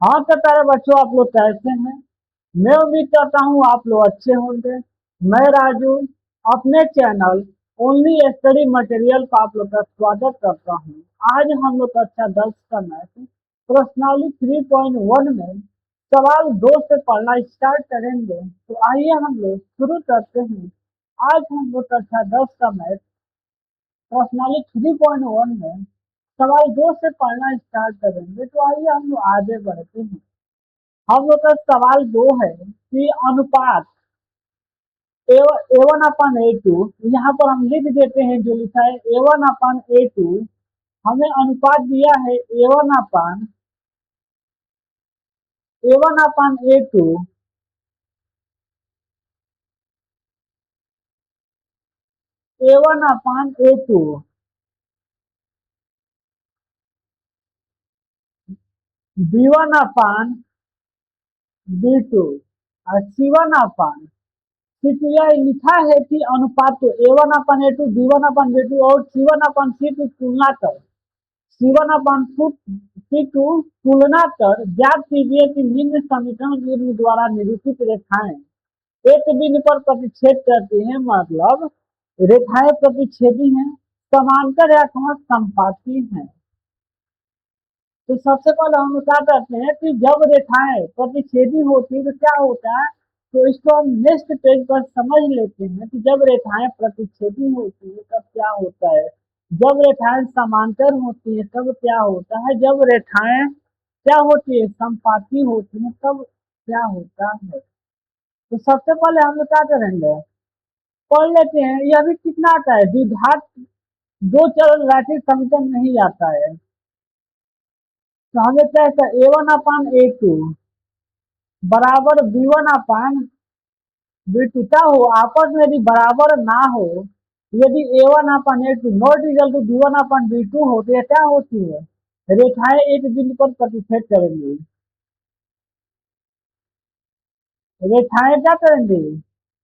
हाँ तो प्यारे बच्चों, आप लोग कैसे हैं? मैं उम्मीद करता हूँ आप लोग अच्छे होंगे। मैं राजू अपने चैनल ओनली स्टडी मटेरियल का आप लोग का स्वागत करता हूँ। आज हम लोग कक्षा 10 का मैथ पर्सनाली 3.1 में सवाल 2 से पढ़ना स्टार्ट करेंगे। तो आइए हम लोग शुरू करते हैं। आज हम लोग कक्षा 10 का मैथ पर्सनाली 3.1 में सवाल 2 से पढ़ना स्टार्ट करेंगे। तो आइए हम लोग आगे बढ़ते हैं। हम लोग का सवाल 2 है कि अनुपात A1 अपन A2, यहाँ पर हम लिख देते हैं जो लिखा है A1 अपन A2। हमें अनुपात दिया है A1 upon A2, A1 upon A2, B1 upon B2 और C1 अपन C2। यह लिखा है कि अनुपात को A1 upon A2, B1 upon B2 और C1 अपन C2 तुलना कर C1 अपन C2 तुलना कर ज्ञात कीजिए कि निम्न समीकरण निर्णय द्वारा निरूपित रेखाएं एक बिंदु पर प्रतिच्छेद करती हैं। मतलब रेखाएं प्रतिच्छेदी हैं, समांतर रेखाएं संपाती हैं। तो सबसे पहले हम क्या करते हैं कि जब रेखाएं प्रतिच्छेदी होती है तो क्या होता है, तो इसको हम नेक्स्ट पेज पर समझ लेते हैं कि जब रेखाएं प्रतिच्छेदी होती है तब क्या होता है, जब रेखाएं समांतर होती है तब क्या होता है, जब रेखाएं क्या होती है संपाती होती है तब क्या होता है। तो सबसे पहले हम लोग क्या करेंगे, पढ़ लेते हैं। यह भी कितना आता है, द्विघात दो चरण रैखिक समीकरण नहीं आता है। तो हमें क्या है, A1 अपन A2 बराबर B1 अपन B2 क्या हो, आपस में यदि बराबर ना हो, यदि A1 upon A2 not equal to B1 upon B2 हो तो यह क्या होती है, रेखाएं एक बिंदु पर प्रतिच्छेद करेंगी। रेखाएं क्या करेंगी,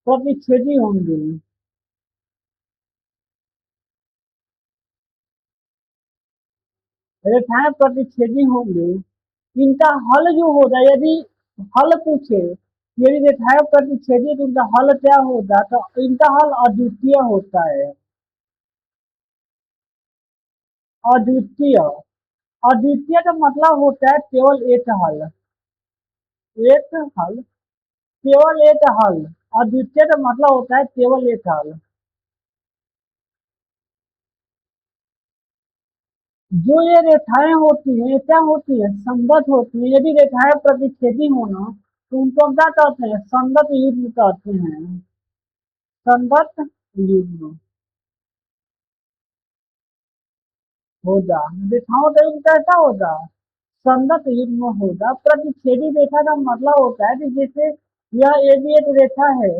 प्रतिच्छेदी होंगी। रेखाएं प्रतिच्छेदी होंगी। इनका हल जो होगा, यदि हल पूछे, यदि रेखाएं प्रतिच्छेदी तो इनका हल क्या होगा, तो इनका हल अद्वितीय होता है। अद्वितीय, अद्वितीय का मतलब होता है केवल एक हल, एक हल, केवल एक हल। अद्वितीय का मतलब होता है केवल एक हल। जो ये रेखाएं होती हैं क्या होती है, संगत होती है। यदि रेखाएं प्रतिच्छेदी होना तो उनको हम क्या कहते हैं, संगत युग्म कहते हैं, संगत युग्म होगा। रेखाओं का युग्म कैसा होगा, संगत युग्म होगा। प्रतिच्छेदी रेखा का मतलब होता है कि जैसे यह ए भी एक रेखा है,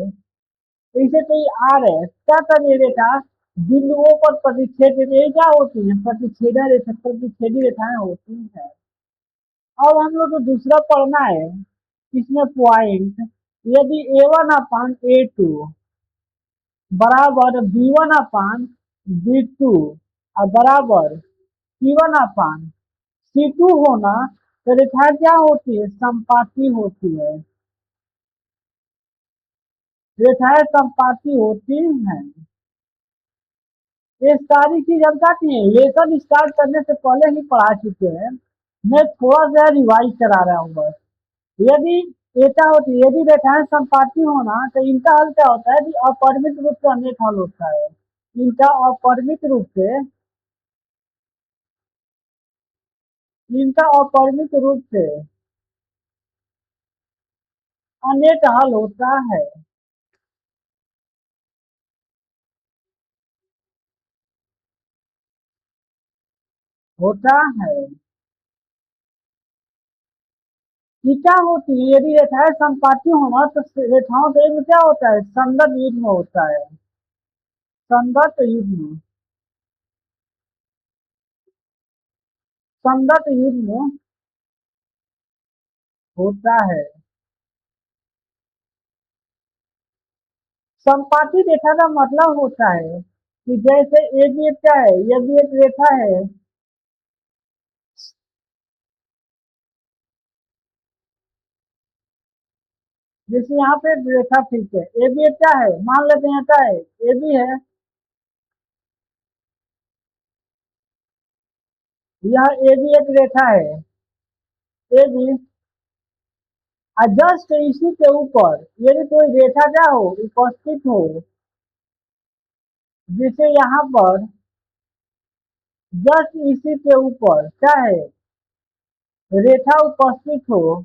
इसे कोई आर है, क्या कर ये रेखा बिंदुओं पर प्रतिच्छेद, ये क्या होती है, प्रतिच्छेदा रेखा, प्रतिच्छेदी रेखाएं होती हैं। अब हम लोग को दूसरा पढ़ना है, इसमें पॉइंट, यदि A1 अपन A2 बराबर B1 अपन B2 और बराबर C1 अपन C2 होना, तो रेखा क्या होती है, संपाती होती है। रेखाएं संपाती होती हैं। ये सारी चीज हम क्या किए, लेसन स्टार्ट करने से पहले ही पढ़ा चुके हैं। मैं थोड़ा सा रिवाइज करा रहा हूँ बस। यदि ऐसा होती है, यदि रेखाएं संपाती होना तो इनका हल क्या होता है कि अपरिमित रूप से अनेक हल होता है। इनका अपरिमित रूप से, इनका अपरिमित रूप से अनेक हल होता है। होता है कि क्या होती है, यदि रेखाएं संपाती होना तो रेखाओं के में क्या होता है, संगत युग्म होता है, संगत युग्म, संगत युग्म होता है। संपाती रेखा का मतलब होता है कि जैसे एक ये क्या है, ये भी एक रेखा है, जैसे यहाँ पे रेखा ठीक है, ए बी क्या है, मान लेते हैं क्या है, ए बी है, यह ए बी एक रेखा है, ए बी, और जस्ट इसी के ऊपर यदि कोई रेखा क्या हो, उपस्थित हो, जिसे यहाँ पर जस्ट इसी के ऊपर क्या है, रेखा उपस्थित हो,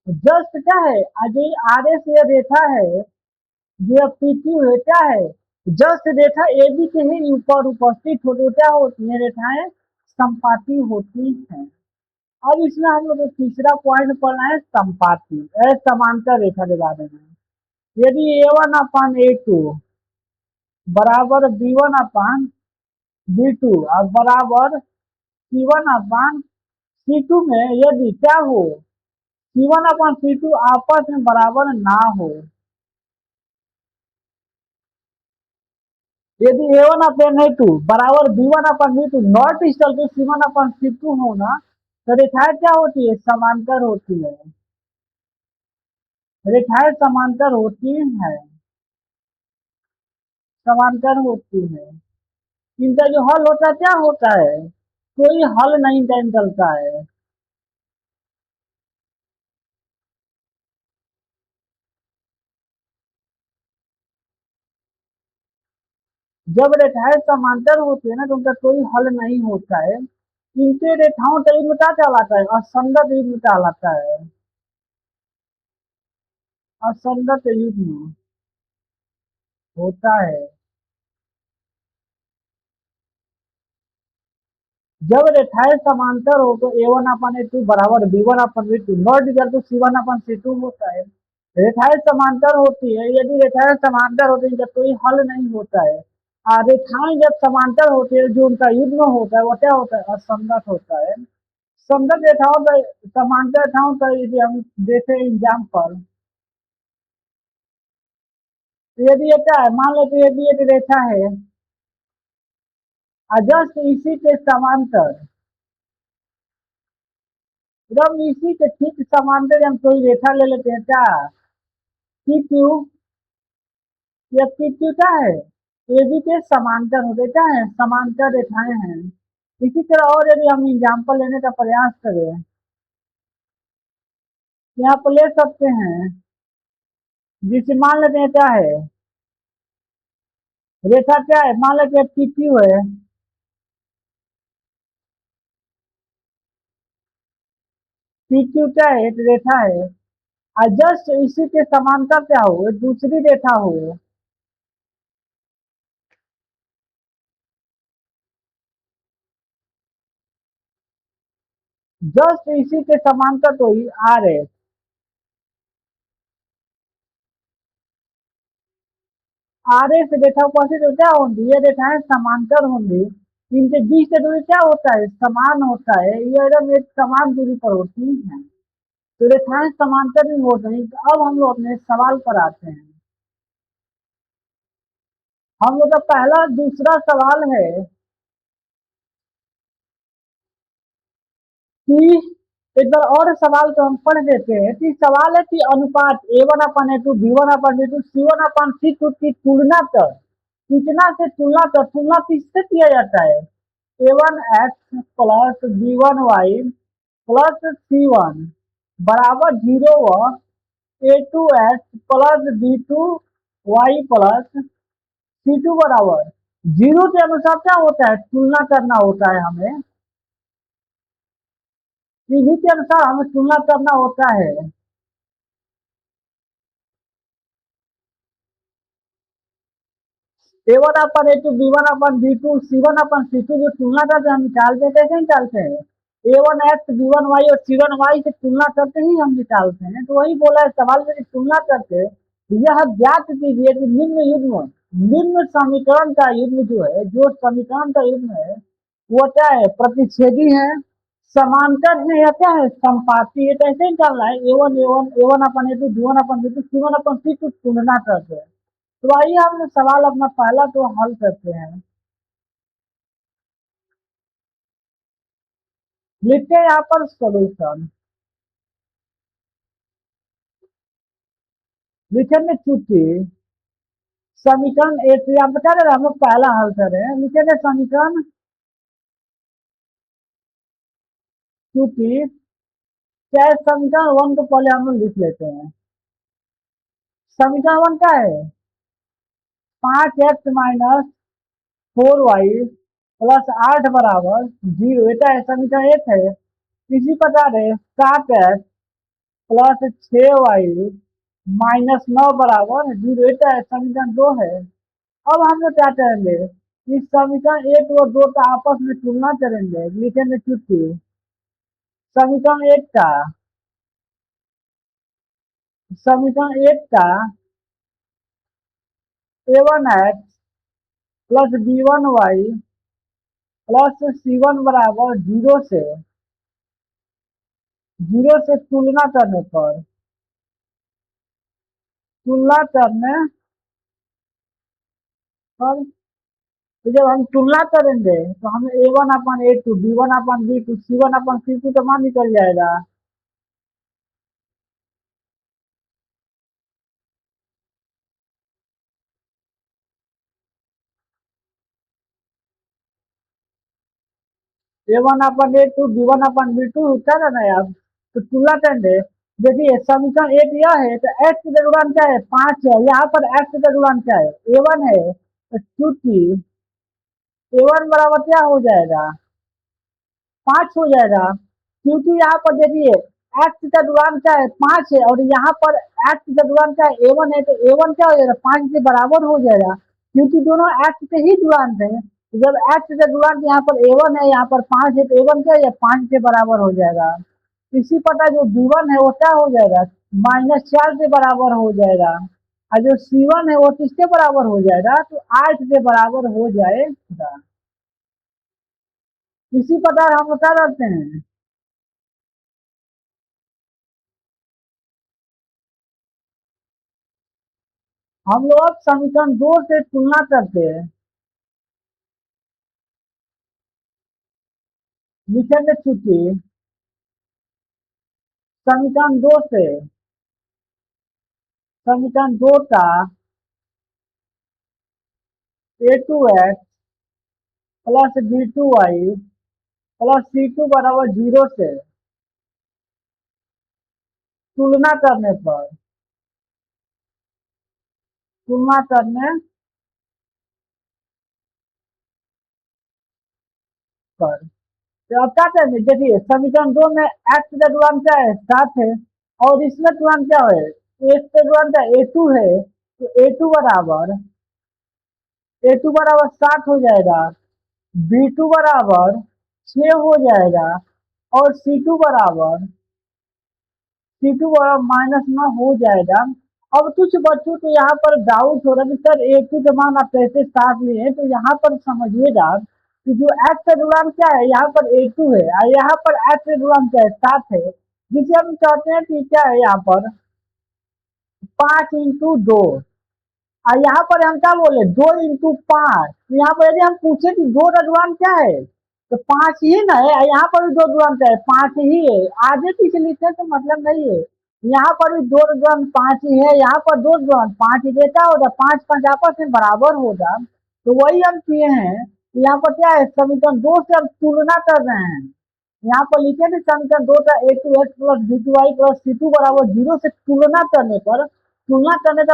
जस्ट क्या है, अजय आर एस ये रेखा है, जो पी क्यू है क्या है, जस्ट रेखा ए बी के ही ऊपर उपस्थित हो तो क्या होती है, रेखाएं संपाती होती हैं। अब इसमें हम लोग तीसरा पॉइंट पढ़ना है संपाती, समांतर रेखा के बारे में। यदि A one upon A two बराबर B one upon B two और बराबर सी वन अपान सी टू में यदि क्या हो, सी वन अपान सी टू आपस में बराबर ना हो, यदि A one upon A two बराबर B one upon B two not equal to C one upon C two होना, तो रेखाएं क्या होती है, समांतर होती है, रेखाएं समांतर होती है, समांतर होती है। इनका जो हल होता है क्या होता है, कोई हल नहीं निकलता है। जब रेखाएं समांतर होती है ना, तो उनका कोई हल नहीं होता है। इनके रेखाओं का युग्म क्या कहलाता है, असंगत युग्म कहलाता है, असंगत युग्म होता है। जब रेखाएं समांतर हो तो A one upon A two बराबर B one upon B two not equal to C one upon C two होता है। रेखाएं समांतर होती है, यदि रेखाएं समांतर होती है जब कोई हल नहीं होता है। रेखाएं जब समांतर होती है, जो उनका युग्म होता है वो क्या होता है, असंगत होता है। संगत रेखाओं का, समांतर रेखाओं का यदि हम देखें एग्जाम्पल, तो यदि ये क्या है, मान लो यदि एक रेखा है जस्ट इसी के समांतर, जब इसी के ठीक समांतर हम कोई रेखा ले लेते हैं क्या, पी क्यू, या पी क्यू क्या है, ए बी के समांतर होते क्या है, समांतर रेखाएं हैं। इसी तरह और यदि हम एग्जाम्पल लेने का प्रयास करें, यहाँ पर ले सकते हैं, जिसे मान लेते हैं क्या है, रेखा क्या है, मान लेते हैं पी क्यू है, पी क्यू क्या है, एक रेखा है, और जस्ट इसी के समांतर क्या हो, एक दूसरी रेखा हो, जस्ट इसी के समांतर तो ही आर है। आर एस रेखा उपस्थित तो क्या होंगी, ये रेखाएं समांतर होंगी, इनके बीच की दूरी क्या होता है, समान होता है, ये एकदम एक समान दूरी पर होती है। तो रेखाएं समांतर भी हो रही। अब हम लोग अपने सवाल पर आते हैं। हम लोग का पहला दूसरा सवाल है कि, एक बार और सवाल को हम पढ़ देते हैं कि सवाल है कि अनुपात A one upon A two B one upon B two C one upon C two की तुलना कर, कितना से तुलना कर, तुलना किससे किया जाता है, A one X plus B one Y plus C one बराबर जीरो व A two X plus B two Y plus C two बराबर जीरो के अनुसार क्या होता है, तुलना करना होता है हमें, इन्हीं के अनुसार हमें तुलना करना होता है। A one upon A two B one upon B two C one upon C two जो तुलना करते हम निकालते हैं, कैसे निकालते हैं, A one X B one Y और सी वन वाई से तुलना करते ही हम निकालते हैं। तो वही बोला है सवाल में कि तुलना करते यह ज्ञात कीजिए कि निम्न युग्म, निम्न समीकरण का युग्म जो है, जो समीकरण का युग्म है वो क्या है, प्रतिच्छेदी है, समांतर है या क्या है, संपाती है, तो ऐसे ही चल रहा है, A one upon A two, B one upon B two, C one upon C two, तुलना करते हैं। तो आइए हम सवाल अपना पहला तो हल करते हैं। लिखते हैं यहाँ पर सोल्यूशन। लिखेंगे चूंकि समीकरण एक, आप बता रहे हम लोग पहला हल कर रहे हैं, लिखेंगे समीकरण चूंकि, चाहे समीकरण वन को पहले हम लोग लिख लेते हैं। समीकरण वन क्या है, 5x-4y प्लस 8 बराबर 0, बेटा है समीकरण एक है। इसी प्रकार है 7x प्लस 6y -9 बराबर 0, बेटा है समीकरण दो है। अब हम लोग क्या करेंगे, इस समीकरण एक और दो का आपस में तुलना करेंगे, लिखेंगे चूंकि समीकरण एक का a1x plus b1y plus c1 बराबर 0 से तुलना करने पर तो जब हम तुलना करेंगे तो हमें a1/a2, b1/b2, c1/c2 का मान निकल जाएगा। a1/a2, b1/b2 होता है ना यार। तो तुलना करेंगे, देखिए समीकरण एक यह है, तो x का गुणांक क्या है, 5 है, यहाँ पर x का गुणांक क्या है, a1 है, तो चूंकि a1 बराबर क्या हो जाएगा, 5 हो जाएगा। क्योंकि यहाँ पर देखिए x का गुणांक क्या है, 5 है, और यहाँ पर x का गुणांक क्या है, a1 है, तो a1 क्या हो जाएगा, 5 के बराबर हो जाएगा। क्योंकि दोनों x के ही गुणांक है, तो जब x का गुणांक यहाँ पर a1 है, यहाँ पर 5 है, तो a1 क्या है, 5 के बराबर हो जाएगा। इसी प्रकार जो b1 है वो क्या हो जाएगा, -4 के बराबर हो जाएगा, और जो c1 है वो किसके बराबर हो जाएगा, तो 8 के बराबर हो जाएगा। इसी प्रकार हम बता सकते हैं, हम लोग समीकरण दो से तुलना करते हैं, लिखेंगे चूंकि समीकरण दो का a2x plus b2y plus c2 बराबर 0 से तुलना करने पर तो अब क्या करेंगे, देखिए समीकरण दो में x का गुणांक क्या है, 7 है, और इसमें गुणांक क्या है, x का गुणांक क्या a2 है, तो a2 बराबर 7 हो जाएगा, b2 बराबर 6 हो जाएगा, और C2 बराबर -9 हो जाएगा। अब कुछ बच्चों को यहाँ पर डाउट हो रहा है कि सर A2 के मान आप कैसे 7 लिए हैं, तो यहाँ पर समझिएगा कि जो x का गुणांक क्या है, यहाँ पर A2 है, और यहाँ पर x का गुणांक क्या है, 7 है, जिसे हम कहते हैं कि क्या है, यहाँ पर 5 × 2, और यहाँ पर हम क्या बोले, 2 × 5, तो यहाँ पर यदि हम पूछे कि 2 का गुणांक क्या है, तो 5 ही ना है, यहाँ पर भी 2 गुणांक है, 5 ही है, आगे पीछे लिखने से मतलब नहीं है। यहाँ पर भी 2 गुणांक 5 ही है, यहाँ पर 2 गुणांक 5 ही देता होगा, 5 5 आपस में बराबर होगा। तो वही हम किए हैं, यहाँ पर क्या है, समीकरण दो से हम तुलना कर रहे हैं। यहाँ पर लिखे थे समीकरण दो का a2x plus b2y plus c2 बराबर 0 से तुलना करने का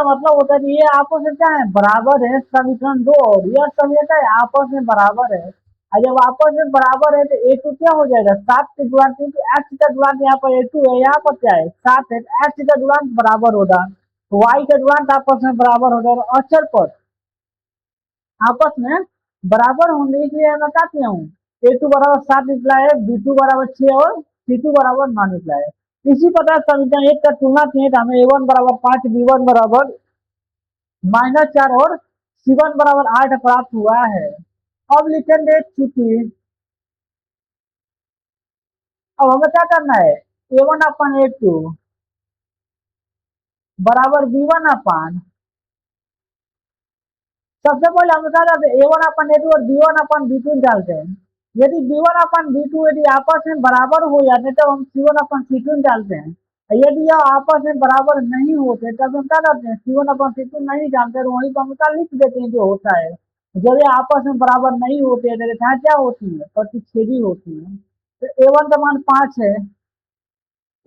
मतलब होता है कि ये आपस में क्या है, बराबर है, समीकरण दो और यह समीकरण क्या है, आपस में बराबर है, और जब आपस में बराबर है तो a2 क्या हो जाएगा, 7 के गुणांक, क्योंकि x का गुणांक यहाँ पर a2 है, यहाँ पर क्या है, 7 है, तो x का गुणांक बराबर होगा, तो y का गुणांक आपस में बराबर हो जाएगा, अचर पद आपस में बराबर होंगे, इसलिए मैं बता दिया हूँ, a2 बराबर 7 निकला है, b2 बराबर 6 और c2 बराबर 9 निकला है। इसी प्रकार समीकरण एक का तुलना किए तो हमें a1 बराबर 5, b1 बराबर -4 और c1 बराबर 8 प्राप्त हुआ है। अब लिखेंगे चूंकि अब हमें क्या करना है, A1/A2 बराबर B1/, सबसे पहले हम क्या करते हैं, A1/A2 और B1/B2 डालते हैं। यदि B1/B2 यदि आपस में बराबर हो जाते तब हम C1/C2 डालते हैं। यदि यह आपस में बराबर नहीं होते तब हम क्या करते हैं, C1/C2 नहीं डालते, तो वहीं पर हम क्या लिख देते हैं जो होता है। जब ये आपस में बराबर नहीं होते तो रेखाएं क्या होती है, प्रतिच्छेदी होती है। तो A1 का मान 5 है,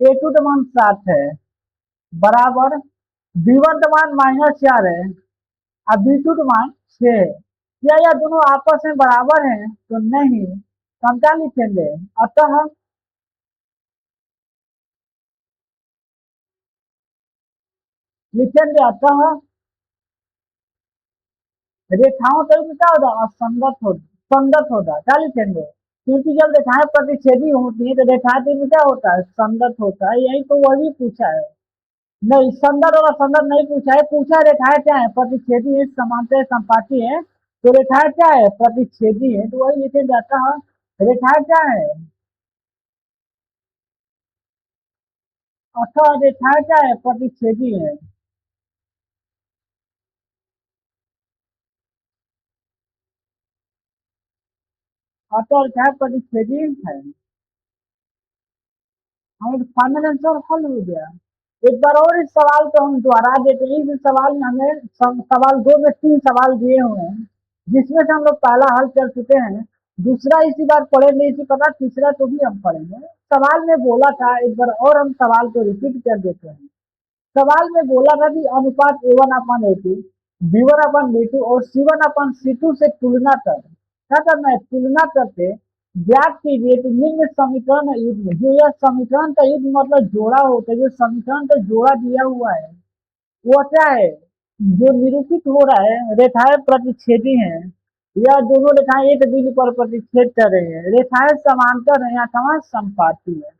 A2 का मान 7 है, बराबर B1 का मान -4 है और B2 का मान 6 है। क्या यह दोनों आपस में बराबर हैं? तो नहीं, तो हम क्या लिखेंगे, अतः लिखेंगे अतः रेखाओं का युग्म क्या होगा, संगत होगा। क्या लिखेंगे, क्योंकि जब रेखाएं प्रतिच्छेदी होती है तो रेखाएं का युग्म क्या होता है, संगत होता है। यही तो वही पूछा है। नहीं, संगत और असंगत नहीं पूछा है, पूछा रेखाएं क्या है, प्रतिच्छेदी है, समांतर संपाती है। तो रेखाएं क्या है, प्रतिच्छेदी है, तो वही लिखे जाता है। रेखाएं क्या है, अतः रेखाएं क्या है, प्रतिच्छेदी है। अतः रेखाएं प्रतिच्छेदी है। हमारे फाइनल आंसर हल हो गया। एक बार और इस सवाल को हम दोहरा देते हैं। इस सवाल में हमें सवाल 2 में 3 सवाल दिए हुए हैं, जिसमें से हम लोग पहला हल कर चुके हैं, दूसरा इसी बार पढ़ेंगे, इसी प्रकार तीसरा तो भी हम पढ़ेंगे। सवाल में बोला था, एक बार और हम सवाल को रिपीट कर देते हैं। सवाल में बोला था कि अनुपात A1/A2, B1/B2 और C1/C2 से तुलना कर। क्या करना है, तुलना करके ज्ञात कीजिए कि निम्न समीकरण युग्म, जो यह समीकरण का युग्म मतलब जोड़ा होता है, जो समीकरण का जोड़ा दिया हुआ है वो क्या है, जो निरूपित हो रहा है, रेखाएं प्रतिच्छेदी हैं, या दोनों रेखाएं एक बिंदु पर प्रतिच्छेद कर रही है, रेखाएं समांतर है या समान संपाती है।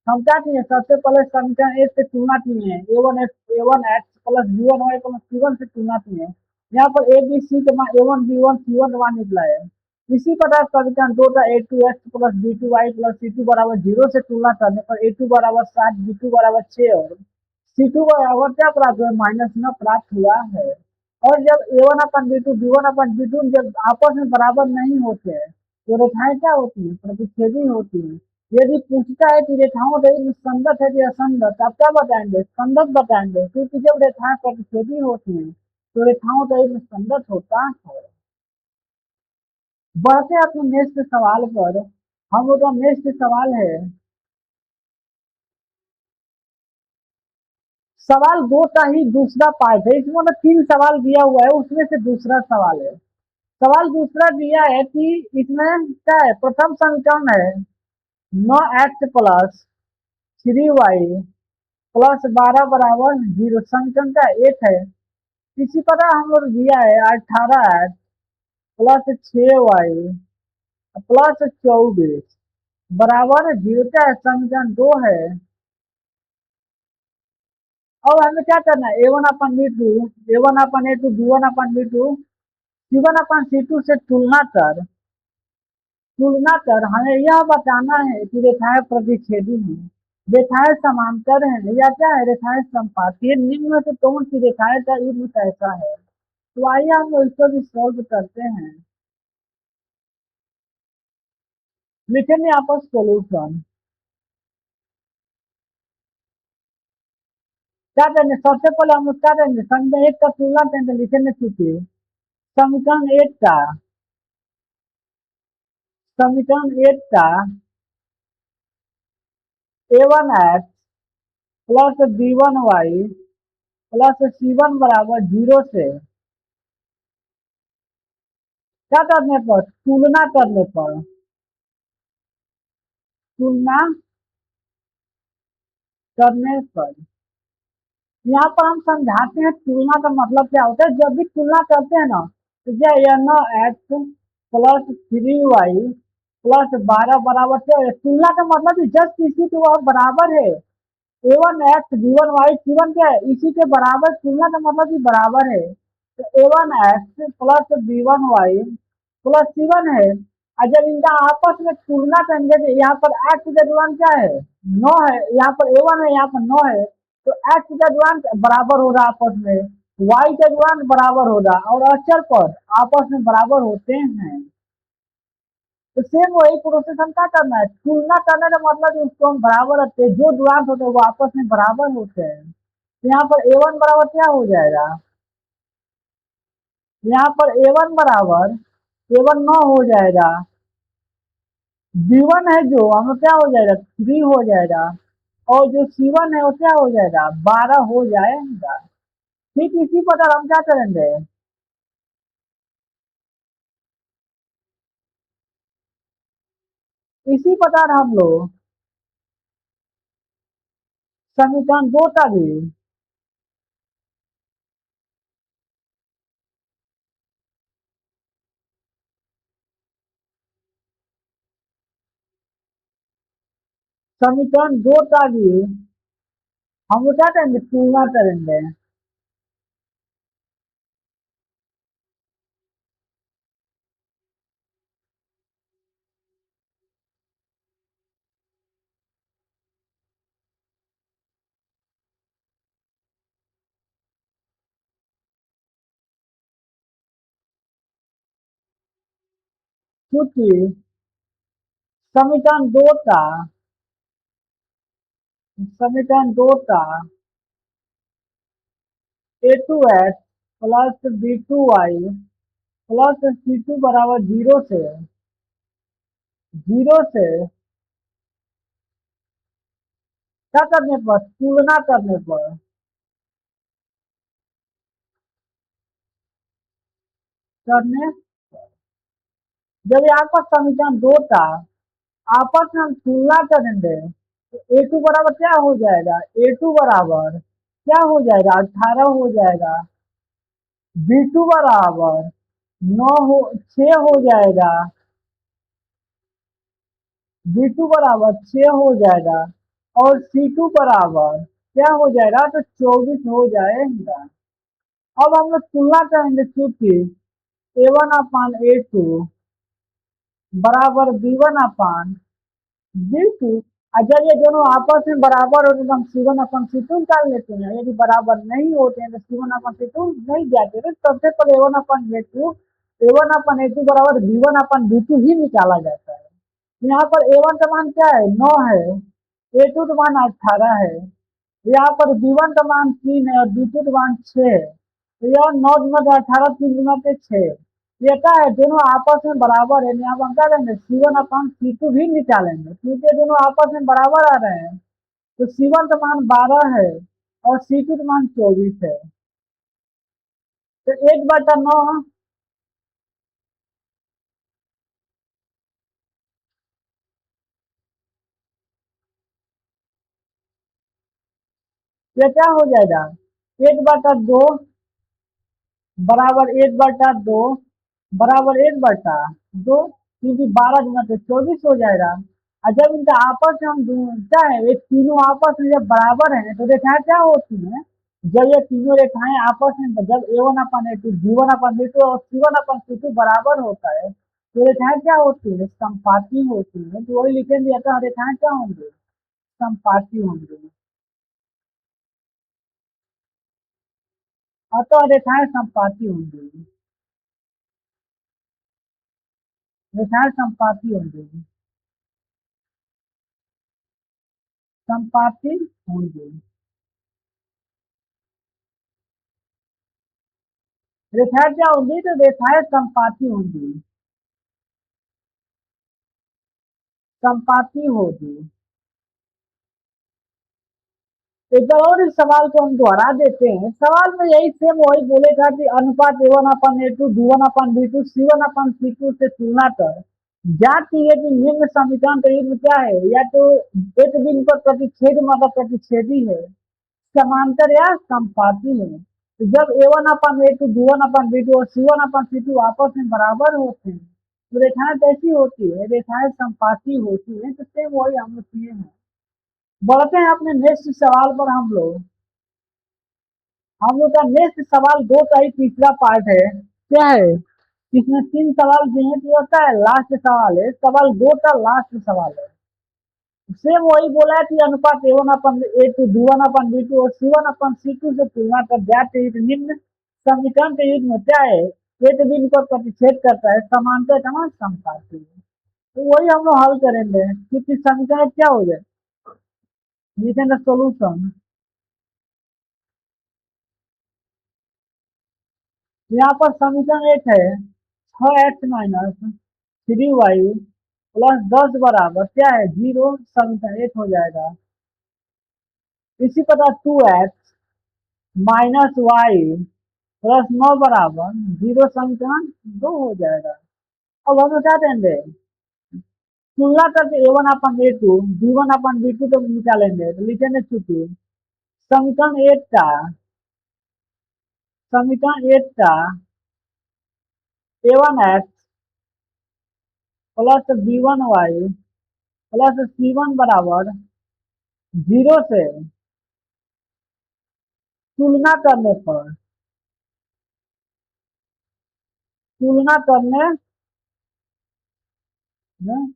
हम क्या किए, सबसे पहले समीकरण एक से तुलना किए हैं, A1 x plus B1 Y plus C1 से तुलना किए हैं। यहाँ पर ABC के मान A1 B1 C1 मान निकला है। इसी प्रकार समीकरण 2 का A2 x plus B2 Y plus C2 बराबर 0 से तुलना करने पर A2 बराबर 7, B2 बराबर 6 और C2 बराबर क्या प्राप्त हुआ, -9 प्राप्त हुआ है। और जब A1/B2 B1/B2 जब आपस में बराबर नहीं होते हैं तो रेखाएं क्या होती है, प्रतिच्छेदी होती है। यदि पूछता है कि रेखाओं का युग्म संगत है कि असंगत, आप क्या बताएंगे, संगत बताएंगे, क्योंकि जब रेखाएं प्रतिच्छेदी होती हैं तो रेखाओं का युग्म संगत होता है। बढ़ते अपने नेक्स्ट सवाल पर। हम लोग का नेक्स्ट सवाल है, सवाल 2 का ही दूसरा पार्ट है। इसमें मतलब 3 सवाल दिया हुआ है, उसमें से दूसरा सवाल है। सवाल दूसरा दिया है कि इसमें क्या है, प्रथम समीकरण है 9x प्लस 3y प्लस 12 बराबर 0, समीकरण का एक है। इसी तरह हम लोग दिया है 18x प्लस 6y प्लस 24 बराबर 0 का समीकरण 2 है। अब हमें क्या करना है, A1/B2 B1/A2 C1/C2 से तुलना कर हमें यह बताना है कि रेखाएं प्रतिच्छेदी हैं, रेखाएं समांतर हैं या क्या है, रेखाएं संपाती है। निम्न में से कौन सी रेखाएं का युग्म कैसा है। तो आइए हम लोग इसको भी सॉल्व करते हैं। लिखेंगे यहाँ पर सोल्यूशन। क्या करेंगे, सबसे पहले हम लोग क्या करेंगे, समीकरण एक का तुलना करेंगे, लिखेंगे चूंकि समीकरण एक का A1x plus B1y plus C1 बराबर 0 से क्या करने पर, तुलना करने पर यहाँ पर हम समझाते हैं तुलना का मतलब क्या होता है। जब भी तुलना करते हैं ना, तो क्या यह 9x प्लस 3y प्लस 12 बराबर क्या है, तुलना का मतलब जस्ट इसी के वह बराबर है। A1x B1y C1 क्या है, इसी के बराबर, तुलना का मतलब कि बराबर है। तो A1x plus B1y plus C1 है, और जब इनका आपस में तुलना करेंगे तो यहाँ पर एक्स जजवान क्या है, 9 है, यहाँ पर A1 है, यहाँ पर 9 है, तो एक्स जजवान बराबर हो रहा आपस में, वाई जजवान बराबर हो रहा, और अचर पद आपस में बराबर होते हैं। तो सेम वही प्रोसेस हम क्या करना है, तुलना करने का मतलब उसको हम बराबर रखते हैं, जो दुरांश होते हैं वो आपस में बराबर होते हैं। तो यहाँ पर A1 बराबर क्या हो जाएगा, यहाँ पर A1 बराबर A1 9 हो जाएगा, B1 है जो हमें क्या हो जाएगा 3 हो जाएगा, और जो C1 है वो क्या हो जाएगा 12 हो जाएगा। ठीक इसी प्रकार हम क्या करेंगे, इसी प्रकार हम लोग समीकरण 2 का भी समीकरण 2 का भी हम लोग क्या करेंगे तुलना करेंगे। क्योंकि समीकरण 2 का समीकरण 2 का A2x plus B2y plus C2 बराबर जीरो से क्या करने पर तुलना करने पर, करने जब यहाँ पर समीकरण 2 का आपस में हम तुलना करेंगे तो A2 बराबर क्या हो जाएगा, A2 बराबर क्या हो जाएगा 18 हो जाएगा, B2 बराबर 6 हो जाएगा, B2 बराबर 6 हो जाएगा, और C2 बराबर क्या हो जाएगा तो 24 हो जाएगा। अब हम लोग तुलना करेंगे चूंकि A1 अपान A2 बराबर B1 अपान B2, और जब ये दोनों आपस में बराबर होते तो हम C1 अपन C2 निकाल लेते हैं, यदि बराबर नहीं होते हैं तो C1 अपन C2 नहीं जाते थे, सबसे पहले A1 अपन A2 बराबर B1 अपन B2 ही निकाला जाता है। यहाँ पर A1 का मान क्या है 9 है, A2 का मान 18 है, यहाँ पर B1 का मान 3 है और B2 का मान 6 है, तो यह 9 गुना 18 3 गुना 6, ये क्या है दोनों आपस में बराबर है, यहाँ पर हम क्या करेंगे C1 अपन C2 भी निकालेंगे, क्योंकि ये दोनों आपस में बराबर आ रहे हैं, तो C1 का मान 12 है और C2 का मान 24 है, तो 1/9 ये क्या हो जाएगा 1/2 बराबर 1/2 बराबर 1/2, क्योंकि 12 गुना तो 24 हो जाएगा। और जब इनका आपस में हम क्या है ये तीनों आपस में जब बराबर है तो रेखाएं क्या होती हैं, जब ये तीनों रेखाएं आपस में जब A1 upon A2 B1 upon B2 और C1 अपन C2 बराबर होता है तो रेखाएं क्या होती है समपाती होती है, तो वही लिखेंगे अतः रेखाएं क्या होंगे समपाती होंगे, अतः रेखाएं समपाती होंगी, रेखाएं समपाती होंगी, संपाती होंगे, रेखाएं क्या होंगी तो रेखाएं संपाती होंगी, संपाती होगी। एक बार और इस सवाल को हम दोहरा देते हैं, सवाल में यही सेम वही बोले था कि अनुपात A1 upon A2 B1 upon B2 C1 upon C2 से तुलना कर ज्ञात कीजिए कि निम्न समीकरण का युग्म क्या है, या तो एक बिंदु पर प्रतिच्छेद मतलब प्रतिच्छेदी है, समांतर या संपाती है। तो जब A1 upon A2 B1 upon B2 और C1 अपन C2 आपस में बराबर होते हैं तो रेखाएं कैसी होती है, रेखाएं संपाती होती है, तो सेम वही हम लोग किए हैं। बढ़ते हैं अपने नेक्स्ट सवाल पर, हम लोग का नेक्स्ट सवाल 2 का ही तीसरा पार्ट है, क्या है इसमें 3 सवाल दिए तो होता है लास्ट सवाल है, सवाल 2 का लास्ट सवाल है। सेम वही बोला है कि अनुपात A1/A2 B1/B2 और C1/C2 से तुलना कर ज्ञात निम्न समीकरण के युग्म में क्या है, एक बिंदु पर प्रतिच्छेद करता है, समांतर समान समपाती है। तो वही हम लोग हल करेंगे क्योंकि समीकरण क्या हो जाए, लिखेंगे सोल्यूशन। यहाँ पर समीकरण एक है 6x माइनस 3y प्लस 10 बराबर क्या है 0, समीकरण एक हो जाएगा। इसी प्रकार 2x माइनस वाई प्लस 9 बराबर 0, समीकरण 2 हो जाएगा। अब हम क्या देंगे, तुलना करके A1/A2 B1/B2 तो निकालेंगे, तो लिखेंगे चूंकि समीकरण एक का A1x plus B1y plus C1 बराबर 0 से तुलना करने पर तुलना करने में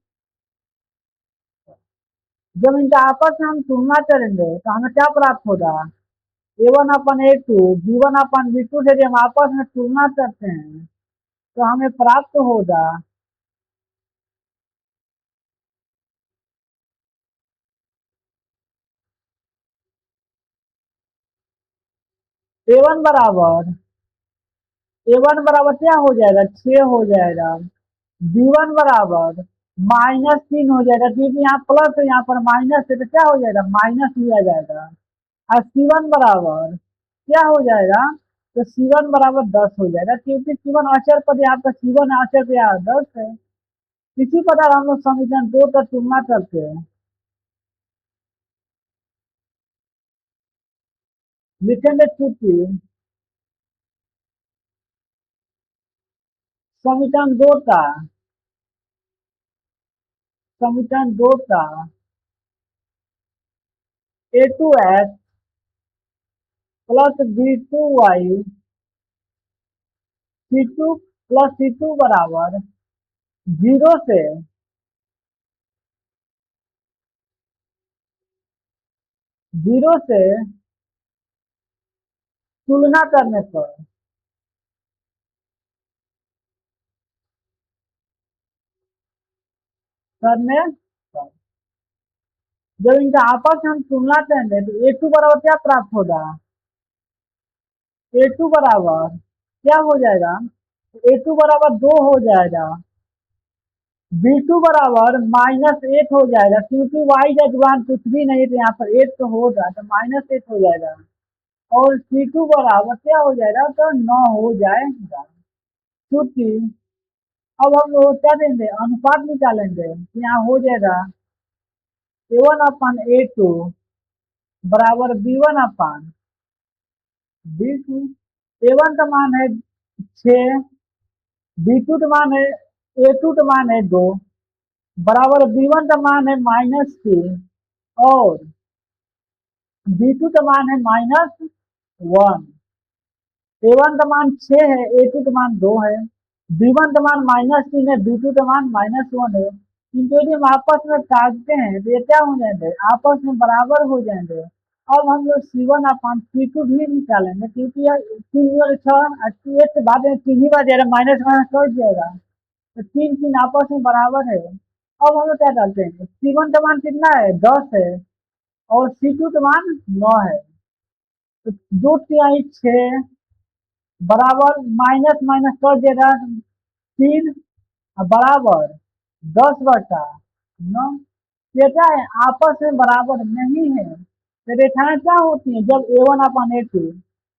जब इनका आपस में हम तुलना करेंगे तो हमें क्या प्राप्त होगा, A1/A2 B1/B2 से जब हम आपस में तुलना करते हैं तो हमें प्राप्त होगा A1 बराबर A1 बराबर क्या हो जाएगा 6 हो जाएगा, B1 बराबर -3 हो जाएगा क्योंकि यहाँ प्लस है यहाँ पर माइनस है तो क्या हो जाएगा माइनस लिया जाएगा। और C1 बराबर क्या हो जाएगा, तो C1 बराबर 10 हो जाएगा क्योंकि C1 अचर पद यहाँ पर C1 अचर पे यहाँ 10 है। इसी प्रकार हम लोग समीकरण 2 का तुलना करते हैं, लिखेंगे चूंकि समीकरण 2 का A2x plus B2y C2 plus C2 बराबर 0 से तुलना करने पर जब इनका आपस में हम तुलना करेंगे तो A2 बराबर क्या प्राप्त होगा, A2 बराबर क्या हो जाएगा, A2 बराबर 2 हो जाएगा, B2 बराबर -8 हो जाएगा क्योंकि y का मान कुछ भी नहीं तो यहाँ पर 8 तो होगा तो -8 हो जाएगा, और C2 बराबर क्या हो जाएगा तो 9 हो जाएगा। क्योंकि अब हम लोग क्या देंगे अनुपात निकालेंगे, यहाँ हो जाएगा A1/A2 बराबर B1/B2। A1 का मान है 6, B2 का मान है A2 का मान है 2 बराबर B1 का मान है -3 और B2 का मान है -1। A1 का मान 6 है, A2 का मान 2 है, B1 का मान -3 है, B2 का मान -1 है। किंतु यदि हम आपस में काटते हैं तो ये क्या हो जाएंगे आपस में बराबर हो जाएंगे। अब हम लोग C1/C2 भी निकालेंगे क्योंकि यह 3 एक के बाद 3 ही बार जाएगा, माइनस माइनस कट जाएगा तो 3 3 आपस में बराबर है। अब हम लोग क्या करते हैं C1 का मान कितना है 10 है और C2 का मान 9 है, तो 2 तिहाई 6 बराबर माइनस माइनस कर देगा 3 बराबर 10/9। ये क्या है आपस में बराबर नहीं है, तो रेखाएं क्या होती हैं जब A1/A2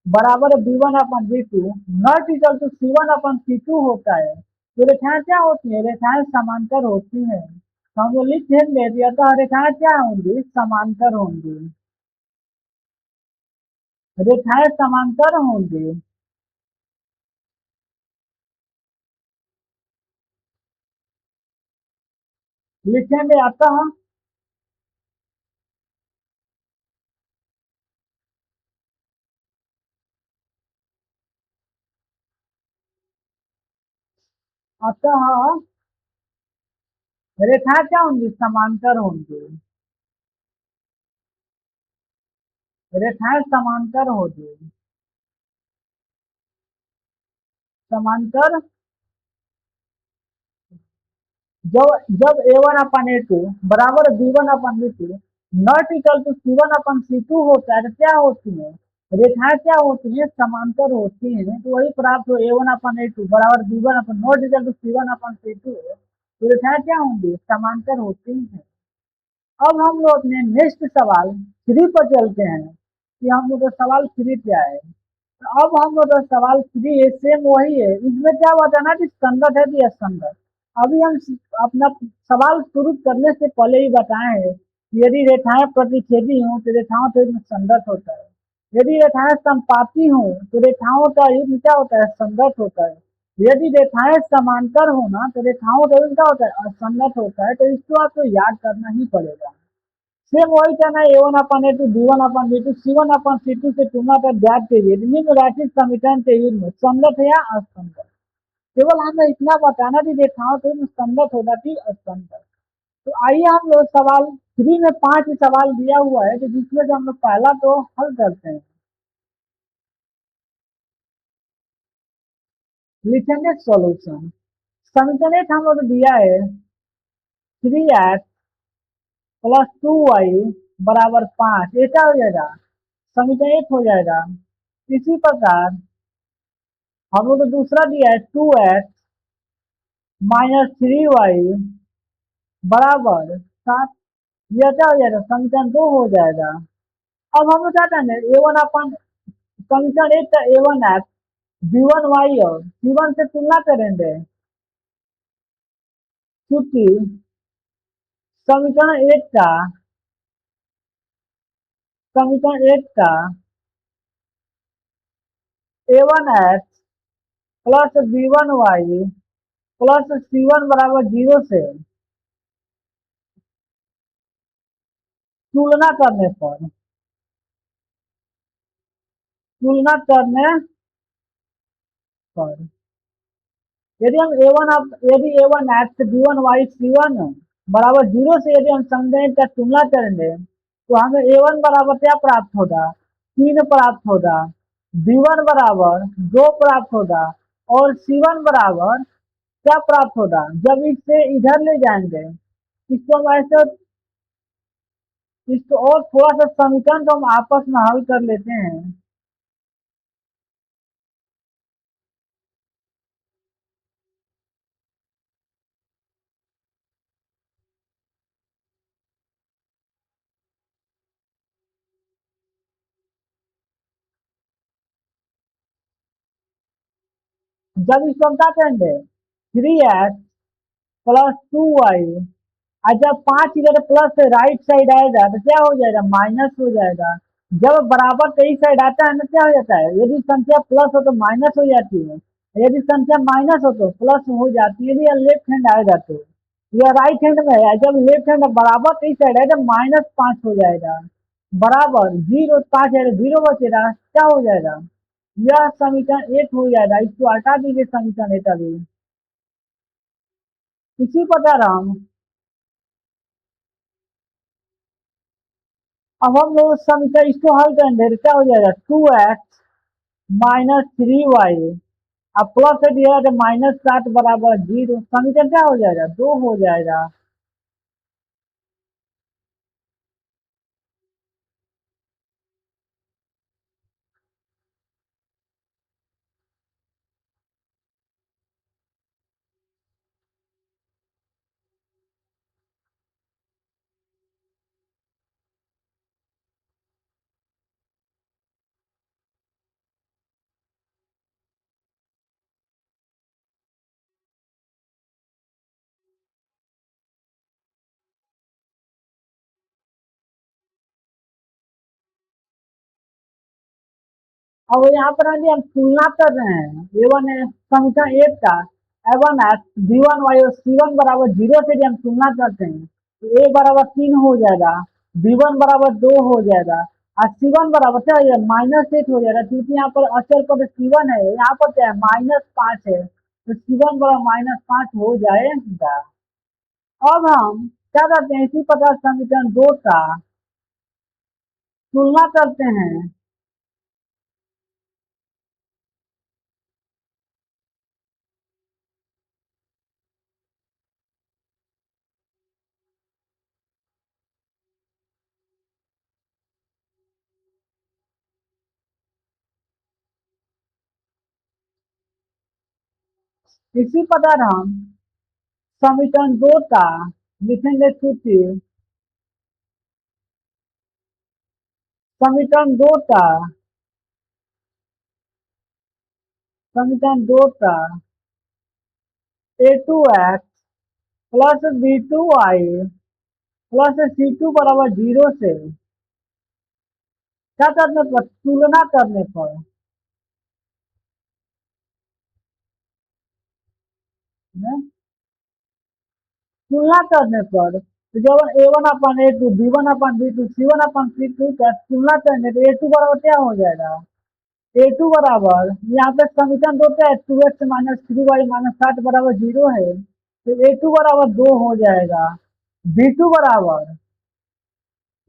बराबर B1/B2 not equal to C1/C2 होता है तो रेखाएं क्या होती हैं, रेखाएं समांतर होती हैं। तो हम लोग लिख देंगे अतः रेखाएं क्या होंगी समांतर होंगी, रेखाएं समांतर होंगी। लिखेंगे अतः अतः रेखा क्या होंगी, समांतर होंगी, रेखाएं समांतर होगी, समांतर। जब जब A1/A2 बराबर B1/B2 not equal to C1/C2 होता है तो क्या होती है, रेखाएं क्या होती है, समांतर होती हैं। तो वही प्राप्त हो A1/A2 बराबर B1 not equal to C1/C2, तो रेखाएं क्या होंगी, समांतर होती हैं। अब हम लोग अपने नेक्स्ट सवाल 3 पर चलते हैं कि हम लोग का सवाल 3 क्या है। तो अब हम लोग का सवाल 3 है, सेम वही है। इसमें क्या बताना कि संगत है कि असंगत। अभी हम अपना सवाल शुरू करने से पहले ही बताए हैं कि यदि रेखाएं प्रतिच्छेदी हों तो रेखाओं का युग्म संगत होता है, यदि रेखाएं संपाती हों तो रेखाओं का युग्म क्या होता है, संगत होता है। यदि रेखाएं समांतर हो ना तो रेखाओं का युग्म क्या होता है, असंगत होता है। तो इसको आपको याद करना ही पड़ेगा। सेम वही कहना है, A1/A2 B1/B2 C1/C2 से तुलना कर ज्ञात कीजिए निम्न रैखिक समीकरण के युग्म संगत है या असंगत। केवल हमें इतना बताना कि रेखाओं के युग्म संगत होगा कि असंगत। तो आइए हम लोग सवाल 3 में 5 सवाल दिया हुआ है, तो जिसमें से हम लोग पहला तो हल करते हैं। लिखेंगे सॉल्यूशन। समीकरण एक हम लोग दिया है 3x प्लस 2y बराबर 5, ये क्या हो जाएगा, समीकरण एक हो जाएगा। इसी प्रकार हम लोग को दूसरा दिया है 2x माइनस 3y बराबर 7, यह क्या हो जाएगा, समीकरण 2 हो जाएगा। अब हम लोग क्या करेंगे, A1 समीकरण एक का A1x B1y और C1 से तुलना करेंगे, क्योंकि समीकरण एक का समीकरण एक का A1x plus B1y plus C1 बराबर 0 से तुलना करने पर तुलना करने पर यदि हम यदि A1x B1y C1 बराबर 0 से यदि हम समीकरण का तुलना करेंगे तो हमें A1 बराबर क्या प्राप्त होगा, 3 प्राप्त होगा, B1 बराबर 2 प्राप्त होगा और C1 बराबर क्या प्राप्त होगा। जब इससे इधर ले जाएंगे इसको हम ऐसे, इसको और थोड़ा सा समीकरण को हम आपस में हल कर लेते हैं। जब इसको हम क्या करेंगे, 3x प्लस 2y, और जब 5 इधर प्लस से राइट साइड आएगा तो क्या हो जाएगा, माइनस हो जाएगा। जब बराबर कई साइड आता है ना क्या हो जाता है, यदि संख्या प्लस हो तो माइनस हो जाती है, यदि संख्या माइनस हो तो प्लस हो जाती है। यदि लेफ्ट हैंड आएगा तो यह राइट हैंड में है, जब लेफ्ट हैंड बराबर कई साइड है तो -5 हो जाएगा, बराबर 0 5 है 0 बचेगा, क्या हो जाएगा, यह समीकरण एक हो जाएगा। इसको हटा दीजिए समीकरण एक अभी। इसी प्रकार हम अब हम लोग समीकरण इसको हल करेंगे तो क्या हो जाएगा, 2x माइनस 3y अब प्लस से दिया तो -7 बराबर 0, समीकरण क्या हो जाएगा, 2 हो जाएगा। अब यहाँ पर यदि हम तुलना कर रहे हैं A1 समीकरण एक का A1x B1y और C1 बराबर 0 से यदि हम तुलना करते हैं तो A बराबर 3 हो जाएगा, B1 बराबर 2 हो जाएगा और C1 बराबर क्या हो जाएगा, -8 हो जाएगा, क्योंकि यहाँ पर अचल पद C1 है, यहाँ पर क्या है -5 है। तो C1 बराबर -5 हो जाएगा। अब हम क्या करते हैं, इसी प्रकार समीकरण 2 का तुलना करते हैं। इसी प्रकार हम समीकरण 2 का लिखेंगे सूत्र। समीकरण 2 का A2x plus B2y plus C2 बराबर 0 से क्या करने पर, तुलना करने पर, तुलना करने पर, तो जब A1/A2 B1/B2 C1/C2 का तुलना करने पर A2 बराबर क्या हो जाएगा, A2 बराबर यहाँ पे समीकरण 2 क्या है, 2x माइनस 3y माइनस 60 बराबर 0 है, तो A2 बराबर 2 हो जाएगा। B2 बराबर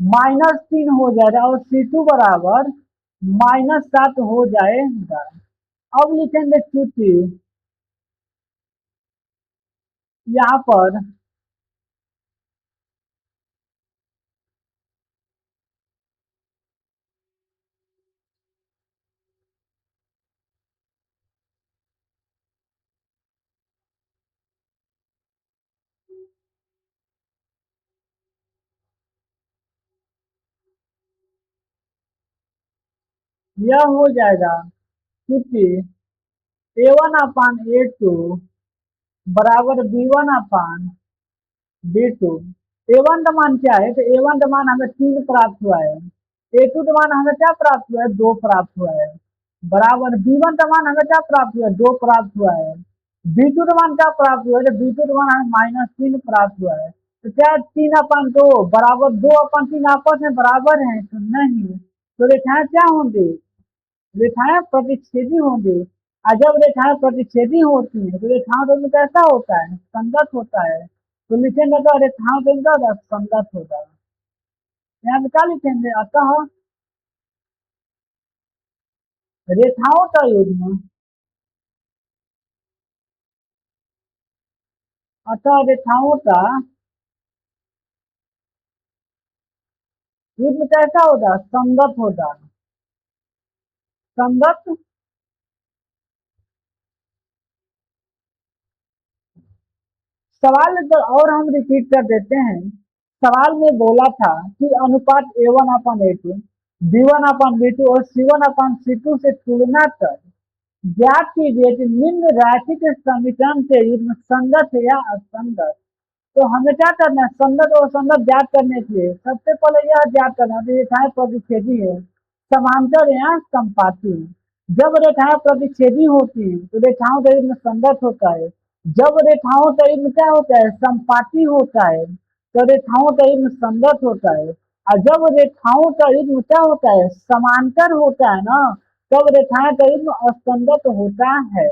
-3 हो जाएगा और C2 बराबर -7 हो जाएगा। अब लिखेंगे चूंकि यहाँ पर यह हो जाएगा क्योंकि A1/A2 बराबर B1/B2। A1 का मान क्या है, तो A1 का मान हमें 3 प्राप्त हुआ है, A2 का मान हमें क्या प्राप्त हुआ है, 2 प्राप्त हुआ है, बराबर B1 का मान हमें क्या प्राप्त हुआ है, 2 प्राप्त हुआ है। B2 का मान क्या प्राप्त हुआ है, तो B2 का मान हमें -3 प्राप्त हुआ है। तो क्या 3/2 बराबर 2/3 आपस में बराबर है, तो नहीं, तो रेखाएं क्या होंगी, रेखाएं प्रतिच्छेदी होंगी। और जब रेखाएं प्रतिच्छेदी होती है तो रेखाओं का कैसा होता है, संगत होता है। तो लिखेंगे तो रेखाओं का संगत होगा। यहाँ पे क्या लिखेंगे, अतः रेखाओं का युग्म, अतः रेखाओं का युग्म कैसा होगा, संगत होगा। संगत, सवाल तो और हम रिपीट कर देते हैं। सवाल में बोला था कि अनुपात A1/A2 B1/B2 और C1/C2 से तुलना कर ज्ञात कीजिए कि निम्न रैखिक समीकरण के युग्म संगत है या असंगत। तो हमें क्या करना है, संगत और असंगत ज्ञात करने के लिए सबसे पहले यह ज्ञात करना है कि रेखाएं प्रतिच्छेदी है, समांतर या संपाती। जब रेखाएं प्रतिच्छेदी होती है तो रेखाओं का युग्म संगत होता है। जब रेखाओं का युग्म क्या होता है, संपाती होता है, तो रेखाओं का युग्म संगत होता है। और जब रेखाओं का युग्म क्या होता है, समांतर होता है ना, तब रेखाएं का युग्म असंगत होता है।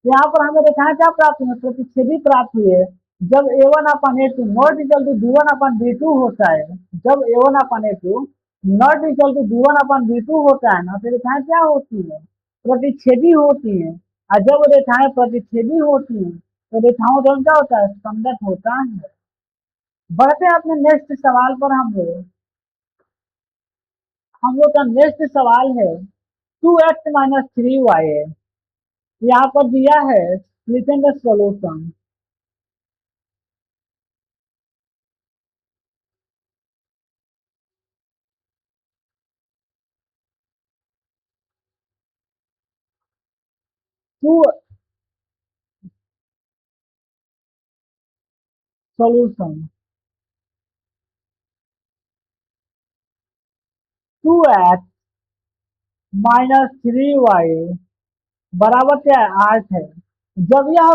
यहाँ पर हमें रेखाएं क्या प्राप्त हुई, प्रतिच्छेदी प्राप्त हुई है। जब A1/A2 not equal to B1/B2 होता है, जब A1/A2 not equal to B1/B2 होता है ना, तो रेखाएं क्या होती है, प्रतिच्छेदी होती है। और जब रेखाएं प्रतिच्छेदी होती हैं तो रेखाओं का क्या होता है, संगत होता है। बढ़ते हैं अपने नेक्स्ट सवाल पर। हम लोग का नेक्स्ट सवाल है 2x-3y है। यहाँ पर दिया है, लिखेंगे सोल्यूशन। टू सॉल्यूशन 2x-3y बराबर क्या है, 8 है। जब यह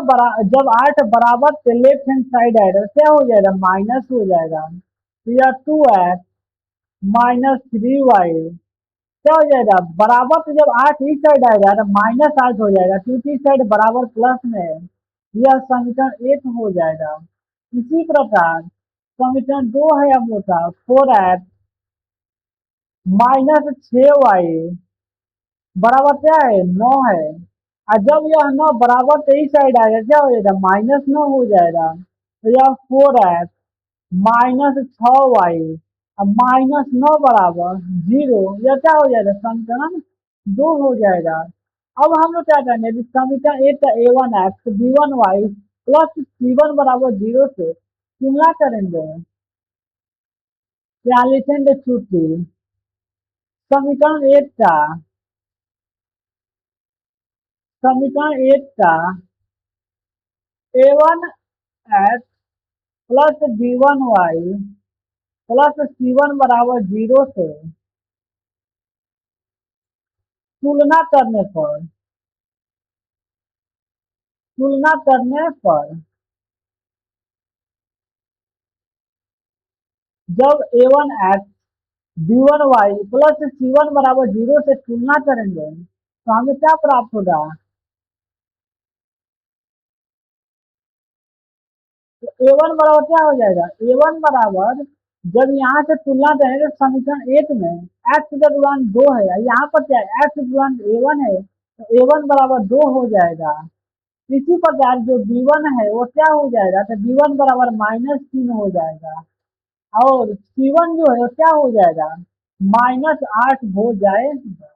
जब 8 बराबर से लेफ्ट हैंड साइड आएगा क्या हो जाएगा, माइनस हो जाएगा। तो यह 2x-3y क्या हो जाएगा, बराबर तो जब 8 इस साइड आएगा तो -8 हो जाएगा, क्योंकि इस साइड बराबर प्लस में है। यह समीकरण 1 हो जाएगा। इसी प्रकार समीकरण 2 है मोटा 4x -6y बराबर क्या है, 9 है। और जब यह 9 बराबर तो इस साइड आएगा, क्या हो जाएगा, -9 हो जाएगा। तो यह 4x -6y अब -9 बराबर 0, यह क्या हो जाएगा, समीकरण 2 हो जाएगा। अब हम लोग क्या करेंगे, यदि समीकरण 1 का a1x b1y प्लस c1 बराबर 0 से तुलना करेंगे। क्या लिखेंगे, चूंकि समीकरण 1 का a1x plus b1y plus c1 बराबर 0 से तुलना करने पर तुलना करने पर जब a1x b1y प्लस c1 बराबर 0 से तुलना करेंगे तो हमें क्या प्राप्त होगा, तो a1 बराबर क्या हो जाएगा, a1 बराबर जब यहाँ से तुलना करेंगे तो समीकरण 1 में x का गुणांक 2 है, यहाँ पर क्या है, x गुणांक a1 है, तो a1 बराबर 2 हो जाएगा। इसी प्रकार जो b1 है वो क्या हो जाएगा, तो b1 बराबर -3 हो जाएगा। और c1 जो है वो क्या हो जाएगा, -8 हो जाएगा।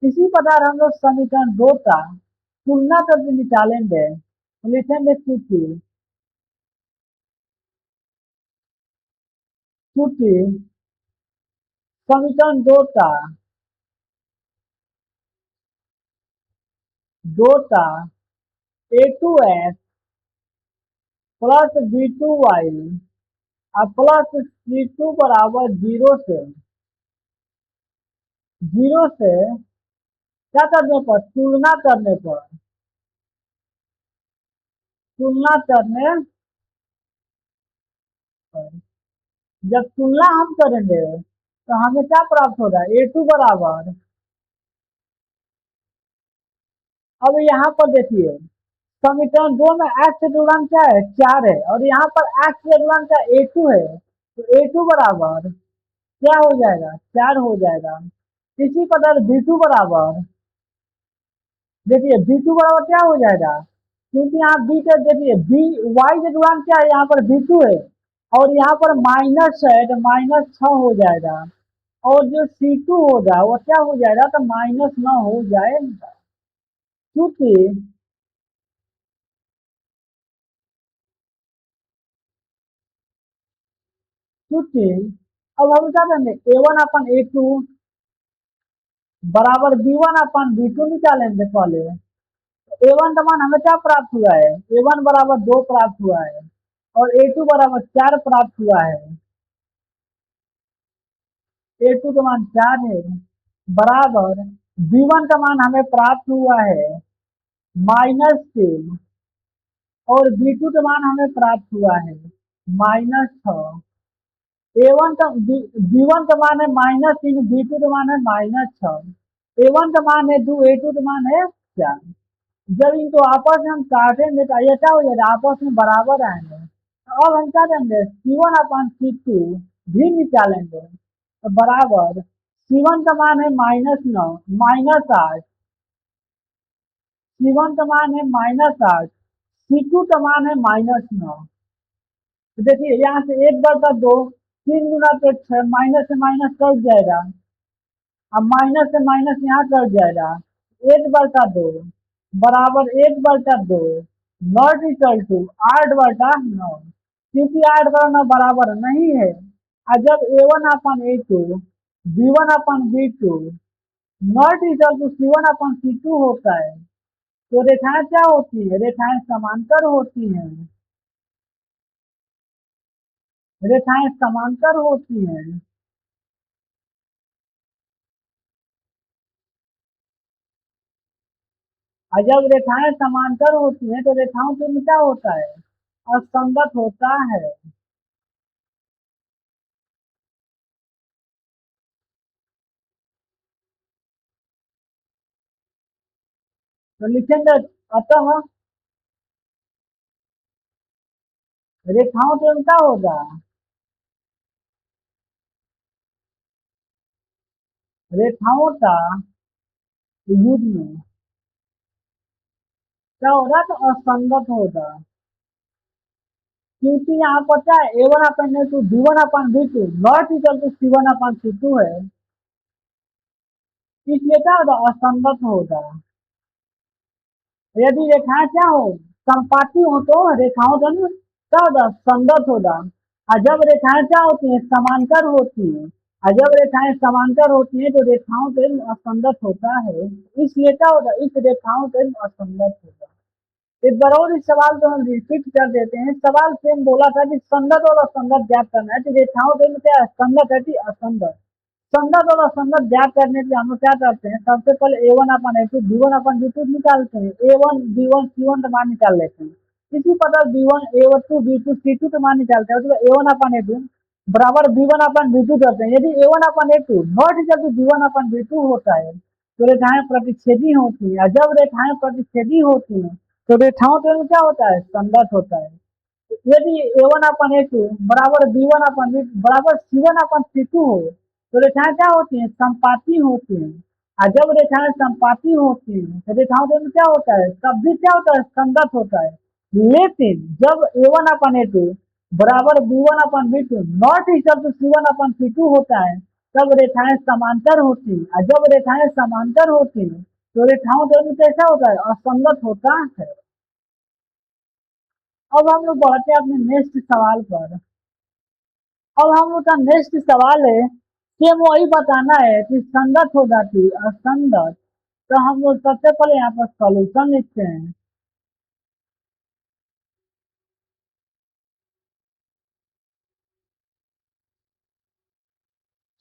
इसी प्रकार हम लोग समीकरण 2 का तुलना करके निकालेंगे, तो लिखेंगे चूंकि समीकरण 2 का a2x प्लस b2y और प्लस c2 बराबर 0 से क्या करने पर, तुलना करने पर जब तुलना हम करेंगे तो हमें क्या प्राप्त होगा, a2 बराबर, अब यहाँ पर देखिए समीकरण 2 में x के गुणांक क्या है, 4 है, और यहाँ पर x के गुणांक क्या a2 है, तो a2 बराबर क्या हो जाएगा, 4 हो जाएगा। इसी प्रकार b2 बराबर, देखिए b2 बराबर क्या हो जाएगा, क्योंकि यहाँ b का देखिए b y के गुणांक क्या है, यहाँ पर b2 है, और यहाँ पर माइनस है तो -6 हो जाएगा। और जो C2 होगा वो क्या हो जाएगा, तो -9 हो जाएगा। क्योंकि क्योंकि अब हम क्या करेंगे, a1 अपन a2 बराबर b1 अपन b2 निकालेंगे पहले। a1 का मान हमें क्या प्राप्त हुआ है, a1 बराबर 2 प्राप्त हुआ है, और a2 बराबर 4 प्राप्त हुआ है। a2 का मान 4 है, बराबर b1 का मान हमें प्राप्त हुआ है -3, और b2 का मान हमें प्राप्त हुआ है -6। A1 का B1 का मान है -3, B2 का मान है -6। A1 का मान है 2, A2 का मान है 4। जब इनको आपस में हम काटेंगे तो ये क्या हो जाएगा, आपस में बराबर आएंगे। तो अब हम क्या करेंगे, C1 अपन C2 भी निकालेंगे, तो बराबर C1 का मान है -9 -8, C1 का मान है -8, C2 का मान है -9। तो देखिए यहाँ से 1/2, 3 गुना तो 6, माइनस से माइनस कट जाएगा, अब माइनस से माइनस यहाँ कट जाएगा, 1/2 बराबर 1/2 नॉट इक्वल टू 8/9, क्योंकि 8/9 बराबर नहीं है। और जब a1 upon a2 b1 upon b2 not equal to c1 upon c2 होता है, तो रेखाएं क्या होती है, रेखाएं समांतर होती हैं, रेखाएं समांतर होती हैं। और जब रेखाएं समांतर होती हैं तो रेखाओं के में क्या होता है, असंगत होता है। तो लिखेंगे अतः रेखाओं के क्या होगा, रेखाओं का युग्म क्या होगा, तो असंगत होगा। क्योंकि यहाँ पर क्या है, A1 अपन ने to B1/B2 not equal to C1/C2 है, इसलिए क्या होगा, असंगत होगा। यदि रेखाएं क्या हो, संपाती हो, तो रेखाओं का क्या होगा, संगत होगा। और जब रेखाएं क्या होती हैं, समांतर होती हैं, और जब रेखाएं समांतर होती हैं तो रेखाओं का असंगत होता है, इसलिए क्या होगा, इस रेखाओं का असंगत होगा। एक बार और इस सवाल को हम रिपीट कर देते हैं। सवाल सेम बोला था कि संगत और असंगत ज्ञात करना है, तो रेखाओं के में क्या है, संगत है कि असंगत। संगत और असंगत ज्ञात करने के लिए हम लोग क्या करते हैं, सबसे पहले A1/A2 B1/B2 निकालते हैं, A1 B1 C1 का मान निकाल लेते हैं। इसी प्रकार B1 A2 B2 C2 का मान निकालते हैं, तो A1/A2 बराबर B1/B2 करते हैं। यदि A1/A2 not equal to B1/B2 होता है तो रेखाएं प्रतिच्छेदी होती है, और जब रेखाएं प्रतिच्छेदी होती हैं तो रेखाओं के में क्या होता है, संगत होता है। यदि A1/A2 बराबर B1/B2 बराबर C1/C2 हो तो रेखाएं क्या होती हैं, संपाती होती हैं, और जब रेखाएं संपाती होती हैं तो रेखाओं के में क्या होता है, तब भी क्या होता है, संगत होता है। लेकिन जब A1/A2 बराबर B1/B2 not equal to C1/C2 होता है, तब रेखाएं समांतर होती हैं, और जब रेखाएं समांतर होती हैं तो रेखाओं के में कैसा होता है, असंगत होता है। अब हम लोग बढ़ते हैं अपने नेक्स्ट सवाल पर। अब हम लोग का नेक्स्ट सवाल है, सेम वही बताना है कि संगत होगा कि असंगत। तो हम लोग सबसे पहले यहाँ पर सॉल्यूशन लिखते हैं।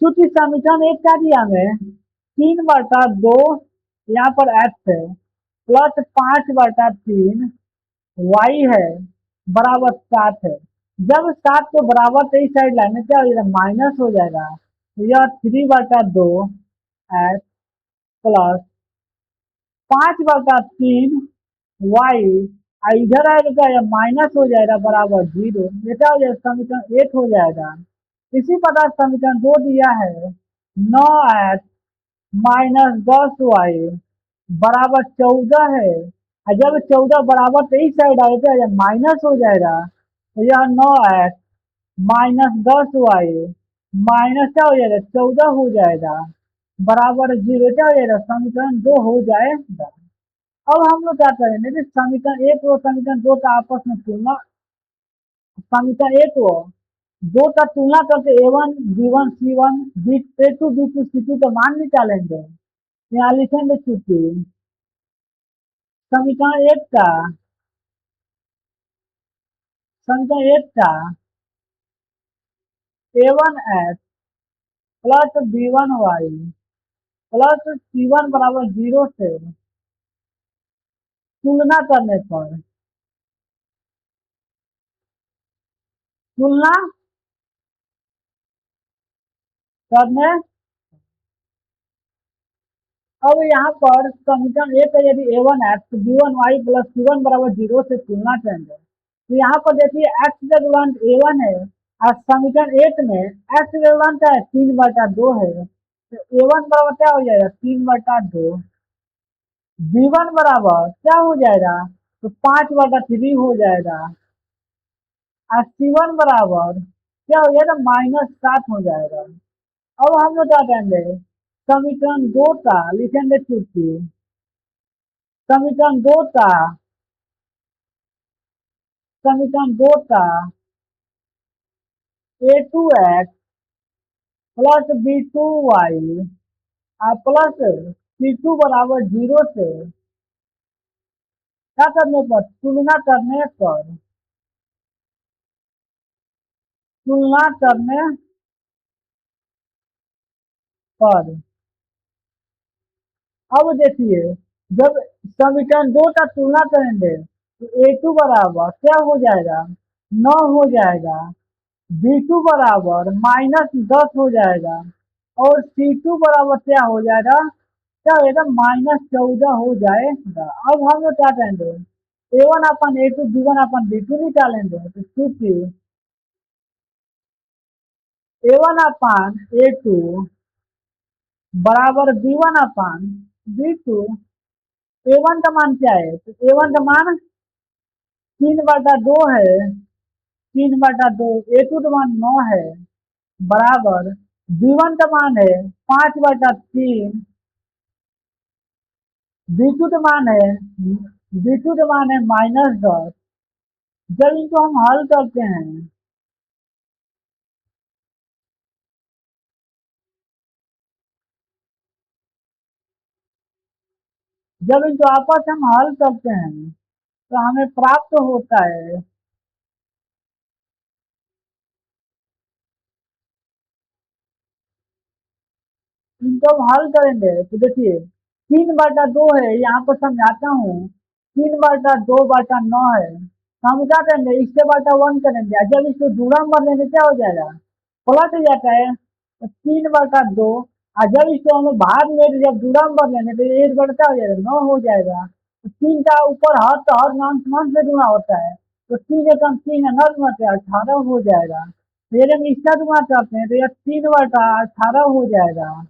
क्योंकि समीकरण एक का दिया हमें 3/2 यहाँ पर x है, प्लस 5/3 y है, बराबर 7 है। जब 7 को बराबर तो इस साइड लाने क्या हो जाएगा, माइनस हो जाएगा, तो यह 3/2 x प्लस 5/3 वाई, इधर आएगा क्या, यह माइनस हो जाएगा, बराबर 0। ये क्या हो जाएगा, समीकरण 1 हो जाएगा। इसी प्रकार समीकरण 2 दिया है 9x माइनस 10y बराबर 14 है, और जब 14 बराबर तो इस साइड आएगा, यह माइनस हो जाएगा, तो यह 9x माइनस 10y माइनस क्या हो जाएगा, 14 हो जाएगा, बराबर 0। क्या हो जाएगा, समीकरण 2 हो जाएगा। अब हम लोग क्या करेंगे कि समीकरण 1 और समीकरण 2 का आपस में तुलना, समीकरण 1 को 2 का तुलना करके A1 B1 C1 A2 B2 C2 का मान निकालेंगे। यहाँ लिखेंगे चूंकि समीकरण 1 का समीकरण 1 का A1x plus B1y plus C1 बराबर 0 से तुलना करने पर, तुलना करने, अब यहाँ पर समीकरण 1 का यदि A1x B1y प्लस C1 बराबर 0 से तुलना करेंगे, तो यहाँ पर देखिए x रेगुलेंट A1 है, और समीकरण 1 में x रेगुलेंट है 3/2 है, तो A1 बराबर क्या हो जाएगा, 3/2। B1 बराबर क्या हो जाएगा, तो 5/3 हो जाएगा, और C1 बराबर क्या हो जाएगा, -7 हो जाएगा। अब हम लोग क्या करेंगे, समीकरण 2 का लिखेंगे चूंकि समीकरण 2 का समीकरण 2 का A2x प्लस B2y और प्लस C2 बराबर 0 से क्या करने पर, तुलना करने पर। अब देखिए, जब समीकरण 2 का तुलना करेंगे तो A2 बराबर क्या हो जाएगा, 9 हो जाएगा, B2 बराबर -10 हो जाएगा, और C2 बराबर क्या हो जाएगा, क्या होगा, -14 हो जाएगा। अब हम लोग क्या करेंगे, A1/A2 B1/B2 निकालेंगे, तो क्योंकि A1/A2 बराबर B1/B2। A1 का मान क्या है, तो A1 का मान 3/2 है, 3/2। A2 का मान 9 है, बराबर B1 का मान है 5/3। B2 का मान है B2 का मान है -10। जब इनको हम हल करते हैं, जब इनको आपस में हम हल करते हैं, तो हमें प्राप्त होता है, इनको हम हल करेंगे तो देखिए 3/2 है, यहाँ पर समझाता हूँ। 3/2/9 है, तो हम क्या करेंगे, इससे बटा 1 करेंगे, और जब इसको दूसरा नंबर लेंगे क्या हो जाएगा, पलट जाता है, तो 3/2। और जब इसको हम भाग में जब दूसरा नंबर लेंगे तो 1 बटा हो जाएगा, 9 हो जाएगा। तो 3 का ऊपर हर तो हर मान से गुणा होता है, तो 3 एकम 3 है, 9×18 हो जाएगा। फिर हम इसका गुणा करते हैं तो यह 3/18 हो जाएगा।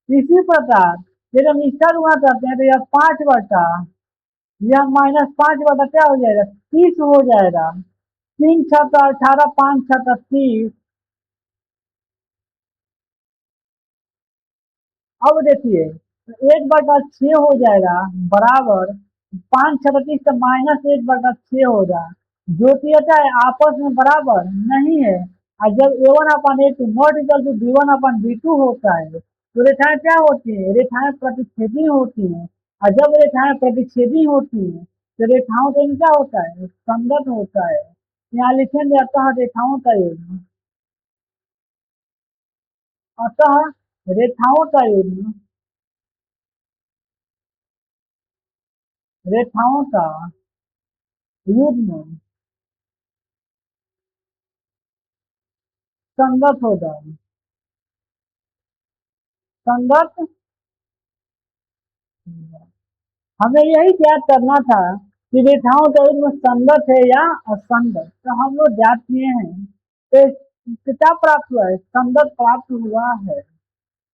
इसी प्रकार फिर हम इसका गुणा करते हैं तो यह 5 बटा, यह -5 बटा क्या हो जाएगा, 30 हो जाएगा। 3×6 = 18, 5×6 = 30। अब देखिए, 1/6 हो जाएगा, बराबर 5×6 = 30, तो -1/6 होगा, जो कि होता है आपस में बराबर नहीं है। और जब A1/A2 not equal to B1/B2 होता है, तो रेखाएं क्या होती है, रेखाएं प्रतिच्छेदी होती हैं। और जब रेखाएं प्रतिच्छेदी होती हैं, तो रेखाओं का योग क्या होता है, संगत होता है। यहाँ लिखेंगे अतः रेखाओं का योग, अतः रेखाओं का योग, रेखाओं का युग्म संगत होगा, संगत। हमें यही ज्ञात करना था कि रेखाओं का युग्म संगत है या असंगत, तो हम लोग ज्ञात किए हैं। तो क्या प्राप्त हुआ है, संगत प्राप्त हुआ है।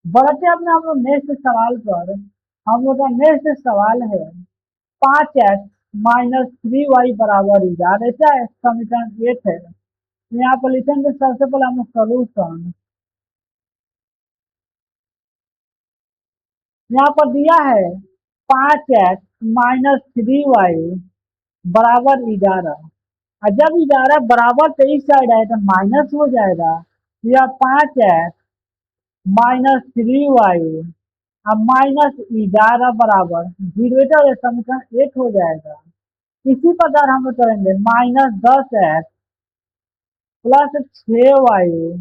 बढ़ते अपने हम लोग नेक्स्ट सवाल पर। हम लोग का नेक्स्ट सवाल है 5x - 3y = 11। ऐसा है, समीकरण 8 है। यहाँ पर लिखेंगे सबसे पहले हम सोल्यूशन। यहाँ पर दिया है 5x - 3y = 11। और जब 11 बराबर तो इस साइड है तो माइनस हो जाएगा, यह 5x - 3y अब -11 बराबर 0। समीकरण 8 हो जाएगा। इसी प्रकार हम लोग करेंगे -10x + 6y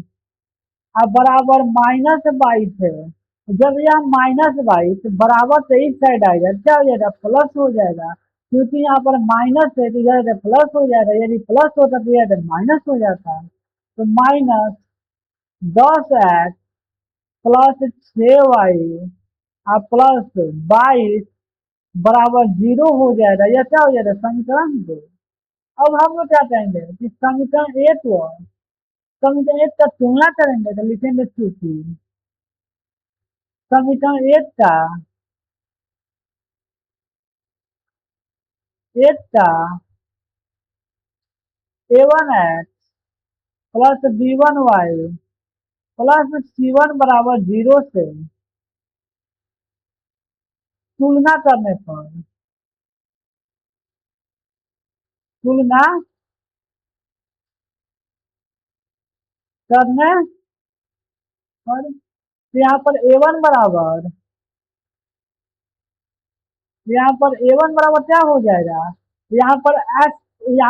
अब बराबर -22 है। जब यह -22 बराबर तो इस साइड आएगा, क्या हो जाएगा, प्लस हो जाएगा, क्योंकि यहाँ पर माइनस है तो इधर प्लस हो जाएगा, यदि प्लस होता तो इधर माइनस हो जाता। तो -10x + 6y अब +22 बराबर 0 हो जाएगा, यह क्या हो जाएगा, समीकरण 2। अब हम लोग क्या कहेंगे कि समीकरण 1 और समीकरण 1 का तुलना करेंगे, तो लिखेंगे चूंकि समीकरण 1 का A1x + B1y + C1 = 0 से तुलना करने पर, तुलना करने पर यहाँ पर A1 बराबर, यहाँ पर A1 बराबर क्या हो जाएगा, यहाँ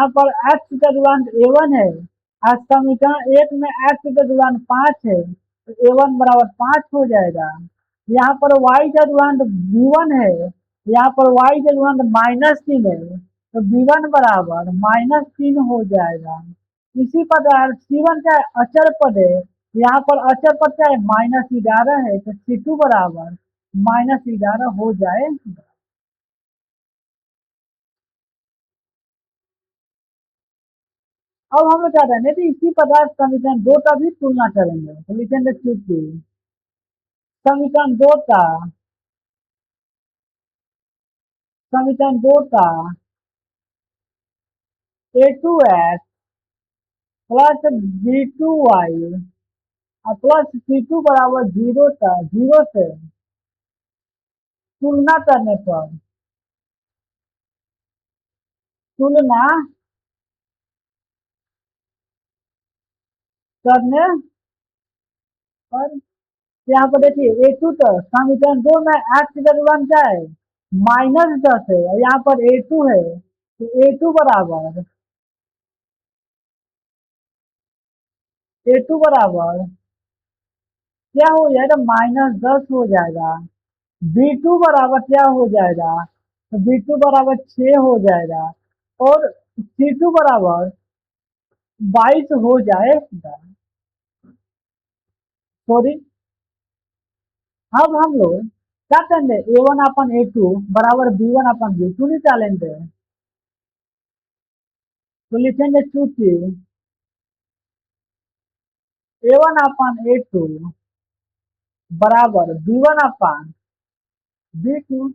पर x का गुणांक A1 है, और समीकरण 1 में x का गुणांक 5 है, तो A1 बराबर 5 हो जाएगा। यहाँ पर y का गुणांक B1 है, यहाँ पर y का गुणांक -3 है, तो B1 बराबर -3 हो जाएगा। इसी प्रकार C1 का अचर पद है, यहाँ पर अचर पद क्या है, -11 है, तो C2 बराबर -11 हो जाए। अब हम लोग क्या करेंगे कि इसी पदार्थ समीकरण 2 का भी तुलना करेंगे, तो लिखेंगे चूंकि समीकरण 2 का A2x प्लस B2y और प्लस C2 बराबर 0 से तुलना करने पर तुलना करने पर यहाँ पर देखिए A2 तो समीकरण 2 में x की जगह वन क्या है, -10 है और यहाँ पर A2 है, तो A2 बराबर क्या हो जाएगा, -10 हो जाएगा। B2 बराबर क्या हो जाएगा, तो B2 बराबर 6 हो जाएगा और C2 बराबर 22 हो जाएगा। सॉरी, अब हम लोग क्या करेंगे, A1/A2 बराबर B1/B2 निकालेंगे, तो लिखेंगे चूंकि A1/A2 बराबर B1/B2।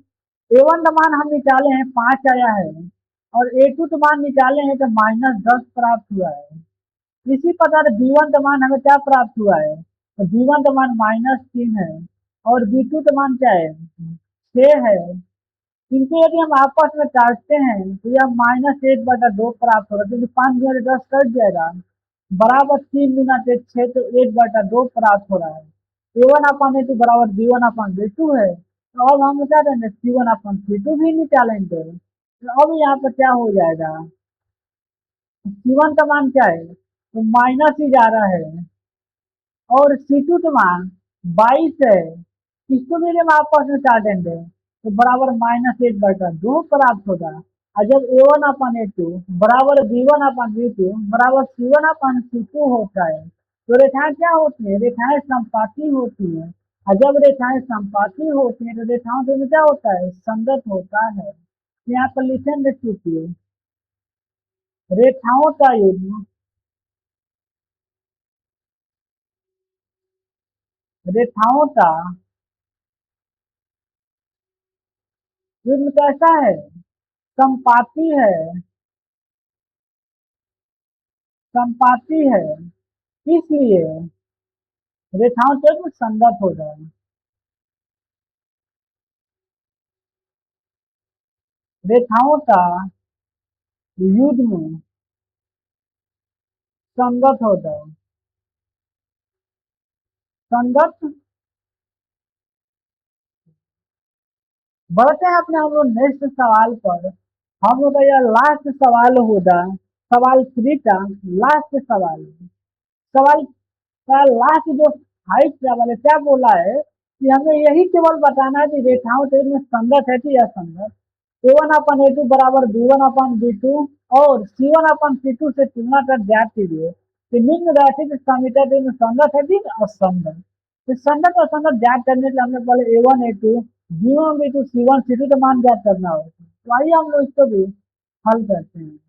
A1 का मान हम निकाले हैं 5 आया है और A2 का मान निकाले हैं तो -10 प्राप्त हुआ है। इसी प्रकार B1 का मान हमें क्या प्राप्त हुआ है, तो B1 का मान -3 है और B2 का मान क्या है, 6 है। इनको यदि हम आपस में काटते हैं तो यह -1/2 प्राप्त होगा, क्योंकि 5 गुणा 10 कट जाएगा, बराबर 3 गुना 6 तो 1/2 प्राप्त हो रहा है। A1/A2 बराबर B1/B2 है। तो अब हम क्या करेंगे, C1/C2 भी निकालेंगे, तो अब यहाँ पर क्या हो जाएगा, C1 का मान क्या है, तो माइनस ही जा रहा है और C2 का मान 22 है। इसको भी हम आपस में काटेंगे तो बराबर -1/2 प्राप्त होगा। और जब A1/A2 बराबर B1/B2 बराबर C1/C2 होता है तो रेखाएं क्या होती है, रेखाएं समपाती होती है। और जब रेखाएं समपाती होती है तो रेखाओं के में क्या होता है, संगत होता है। यहाँ पर लिखेंगे चूंकि रेखाओं का युग्म रेखाओं का युग्म कैसा है, संपाती है, संपाती है, इसलिए रेखाओं से कुछ संगत हो जाए। रेखाओं का युग्म संगत हो जाए, संगत। बढ़ते हैं अपने हम लोग नेक्स्ट सवाल पर। हम लोग का यह लास्ट सवाल होगा, सवाल 3 का लास्ट सवाल। सवाल का लास्ट जो 5 वाले क्या बोला है कि हमें यही केवल बताना है कि रेखाओं से में संगत है कि असंगत। A1/A2 बराबर B1/B2 और C1/C2 से तुलना कर ज्ञात कीजिए कि निम्न राशि के समीकरण में संगत है कि असंगत। तो संगत असंगत ज्ञात करने के लिए हमने पहले A1/A2 B1/B2 C1/C2 का मान ज्ञात करना होगा। तो आइए हम लोग इसको भी हल करते हैं।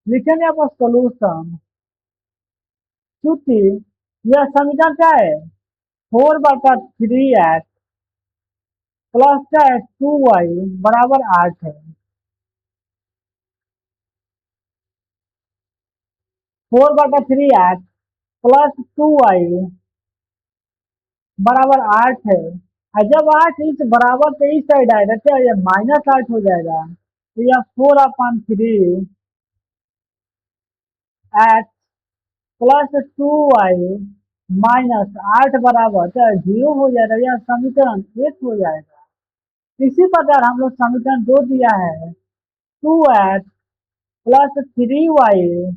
लिखेंगे आप सोल्यूशन, क्योंकि यह समीकरण क्या है, 4/3x प्लस क्या है 2y बराबर 8 है। 4/3x प्लस 2y बराबर 8 है। और जब 8 इस बराबर से इस साइड आएगा क्या, यह -8 हो जाएगा, तो यह 4/3x प्लस 2y -8 बराबर क्या 0 हो जाएगा, यह समीकरण 1 हो जाएगा। इसी प्रकार हम लोग समीकरण 2 दिया है, 2x plus 3y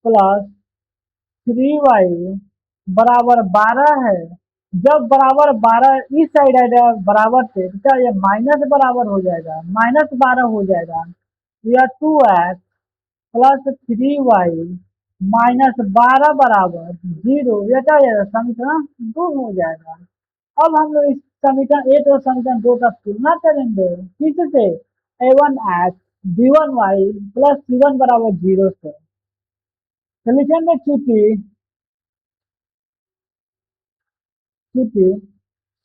plus 3y बराबर 12 है। जब बराबर 12 इस साइड आ जाएगा बराबर से, क्या ये माइनस बराबर हो जाएगा, -12 हो जाएगा। तो यह 2x प्लस 3y -12 बराबर 0, ये क्या हो जाएगा, समीकरण 2 हो जाएगा। अब हम लोग इस समीकरण 1 और समीकरण 2 का तुलना करेंगे किससे, a1x b1y प्लस c1 बराबर 0 से। तो लिखेंगे चूंकि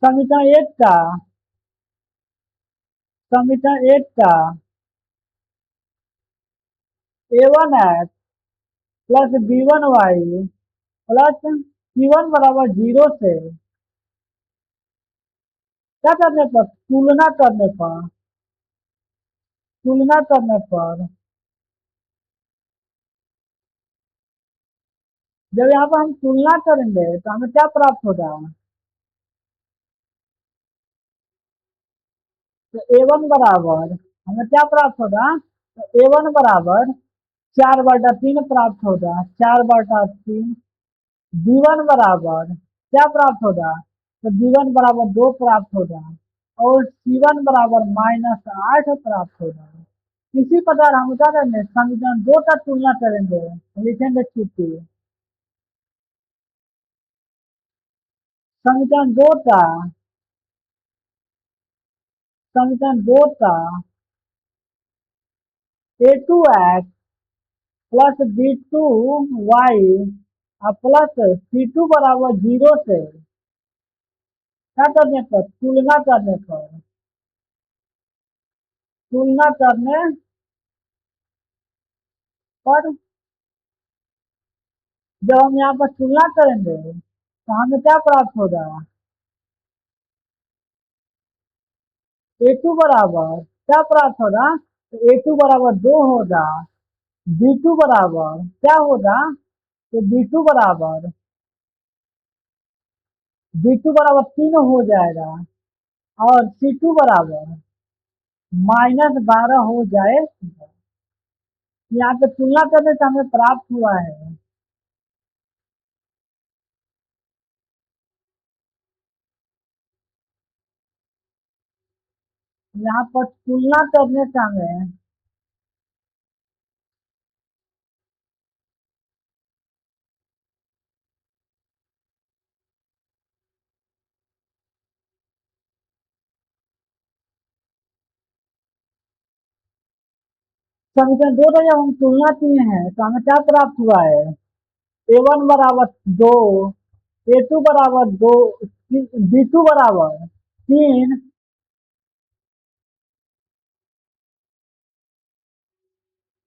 समीकरण एक का समीकरण एक का a1x plus b1y plus c1 बराबर 0 से क्या करने पर, तुलना करने पर जब यहाँ पर हम तुलना करेंगे तो हमें क्या प्राप्त होगा, तो a1 बराबर हमें क्या प्राप्त होगा, तो a1 बराबर 4/3 प्राप्त होगा, 4/3। b1 बराबर क्या प्राप्त होगा, तो b1 बराबर 2 प्राप्त होगा और c1 बराबर -8 प्राप्त होगा। इसी प्रकार हम क्या करेंगे, समीकरण 2 का तुलना करेंगे, लिखेंगे चूंकि समीकरण 2 का समीकरण 2 का a2x plus b2y plus c2 बराबर 0 से क्या करने पर, तुलना करने पर जब हम यहाँ पर तुलना करेंगे तो हमें क्या प्राप्त होगा, a2 बराबर क्या प्राप्त होगा, तो a2 बराबर 2 होगा, b2 बराबर क्या होगा, तो b2 बराबर 3 हो जाएगा और c2 बराबर -12 हो जाएगा। यहाँ पे तुलना करने से हमें प्राप्त हुआ है, यहाँ पर तुलना करने से हमें समीकरण 2 का जब हम तुलना किए हैं तो हमें क्या प्राप्त हुआ है, a1 बराबर 2, a2 बराबर 2, b2 बराबर 3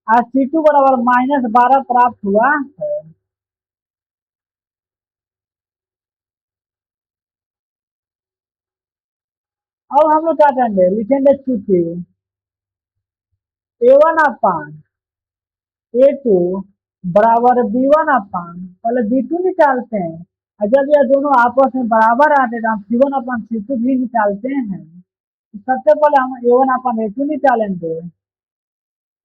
और c2 बराबर -12 प्राप्त हुआ है। अब हम लोग क्या करेंगे, लिखेंगे चूंकि a1/a2 बराबर b1/, पहले b2 निकालते हैं और जब यह दोनों आपस में बराबर आते तो हम c1/c2 भी निकालते हैं। तो सबसे पहले हम a1/a2 निकालेंगे।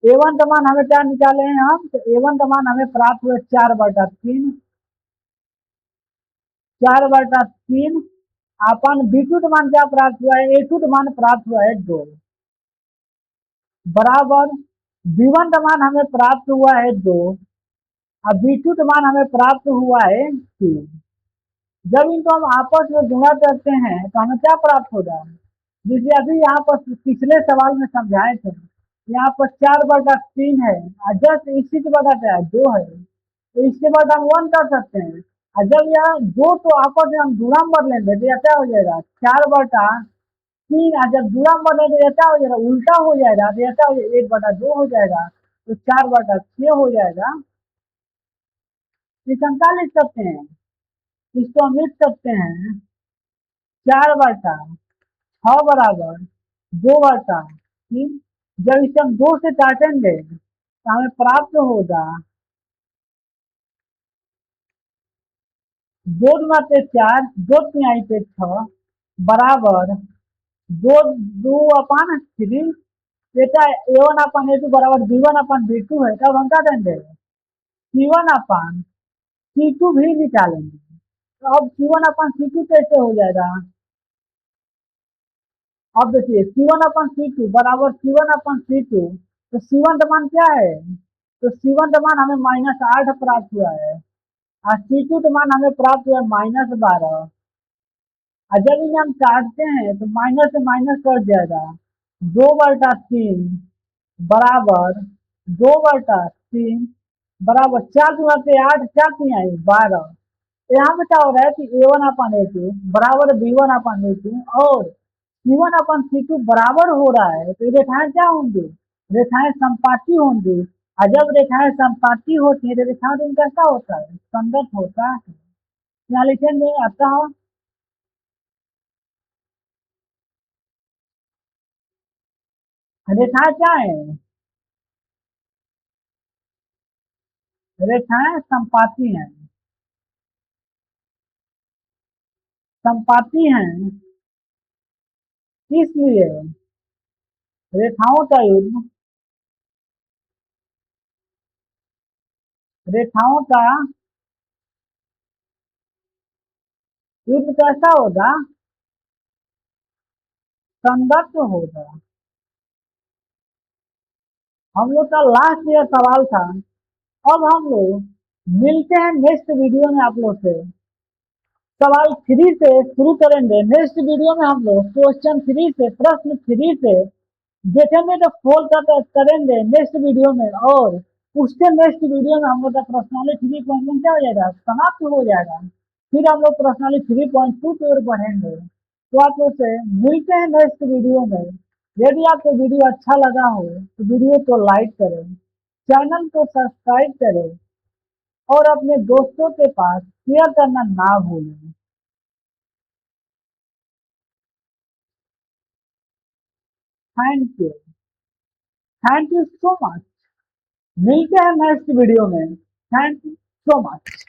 a1 का मान हमें क्या निकाले हैं हम, तो a1 का मान हमें प्राप्त हुआ 4/3, 4/3 अपन b2 का मान क्या प्राप्त हुआ है, a2 का मान प्राप्त हुआ है 2 बराबर b1 का मान हमें प्राप्त हुआ है 2 और b2 का मान हमें प्राप्त हुआ है 3। जब इनको हम आपस में गुणा करते हैं तो हमें क्या प्राप्त होगा, जैसे अभी यहाँ पर पिछले सवाल में समझाए थे, यहाँ पर 4/3 है और जस्ट इसी के बाद क्या है, 2 है, तो इसके बाद हम 1 कर सकते हैं और जब यह दो तो आपस में हम गुणा मत लेंगे तो यह क्या हो जाएगा, 4/3 और जब गुणा मत लेंगे तो यह क्या हो जाएगा, उल्टा हो जाएगा, तो यह क्या हो जाएगा, 1/2 हो जाएगा, तो 4/6 हो जाएगा। इस हम क्या लिख सकते हैं, इसको हम लिख सकते हैं 4/6 बराबर 2/3। जब इसे हम 2 से काटेंगे तो हमें प्राप्त होगा 2×4, 2×6 बराबर 2/3। बेटा a1/a2 बराबर b1/b2 है, तब हम क्या करेंगे, c1/c2 भी निकालेंगे। तो अब c1/c2 कैसे हो जाएगा, अब देखिए c1/c2 बराबर c1/c2, तो c1 का मान क्या है, तो C1 का मान हमें -8 प्राप्त हुआ है और C2 का मान हमें प्राप्त हुआ है -12। और जब इन्हें हम काटते हैं तो माइनस से माइनस कट जाएगा। 2/3 बराबर 2/3 बराबर 4×8, 4×3 = 12। तो यहाँ पे क्या हो रहा है कि A1/A2 बराबर B1/A2 और C1/C2 बराबर हो रहा है। तो ये रेखाएं क्या होंगी? रेखाएं संपाती होंगी। और जब रेखाएं संपाती होती है तो रेखाओं का कैसा होता है? संगत होता है। यहाँ लिखेंगे अतः रेखाएं क्या है? रेखाएं संपाती हैं। संपाती हैं इसलिए रेखाओं का युग्म रेखाओं का युग्म कैसा होगा? संगत होगा। हम लोग का लास्ट ईयर सवाल था। अब हम लोग मिलते हैं नेक्स्ट वीडियो में आप लोग से। सवाल 3 से शुरू करेंगे। नेक्स्ट वीडियो में हम लोग क्वेश्चन 3 से प्रश्न 3 से देखेंगे तो फोल्ड कर करेंगे नेक्स्ट वीडियो में। और उसके नेक्स्ट वीडियो में हम लोग का पर्सनाली 3.1 क्या हो जाएगा? समाप्त हो जाएगा। फिर हम लोग पर्सनाली 3.2 की ओर बढ़ेंगे। तो आप लोग से मिलते हैं नेक्स्ट वीडियो में। यदि आपको वीडियो अच्छा लगा हो तो वीडियो को लाइक करें, चैनल को सब्सक्राइब करें और अपने दोस्तों के पास शेयर करना ना भूलें। Thank you. Thank you so much. मिलते हैं नेक्स्ट वीडियो में। Thank you so much.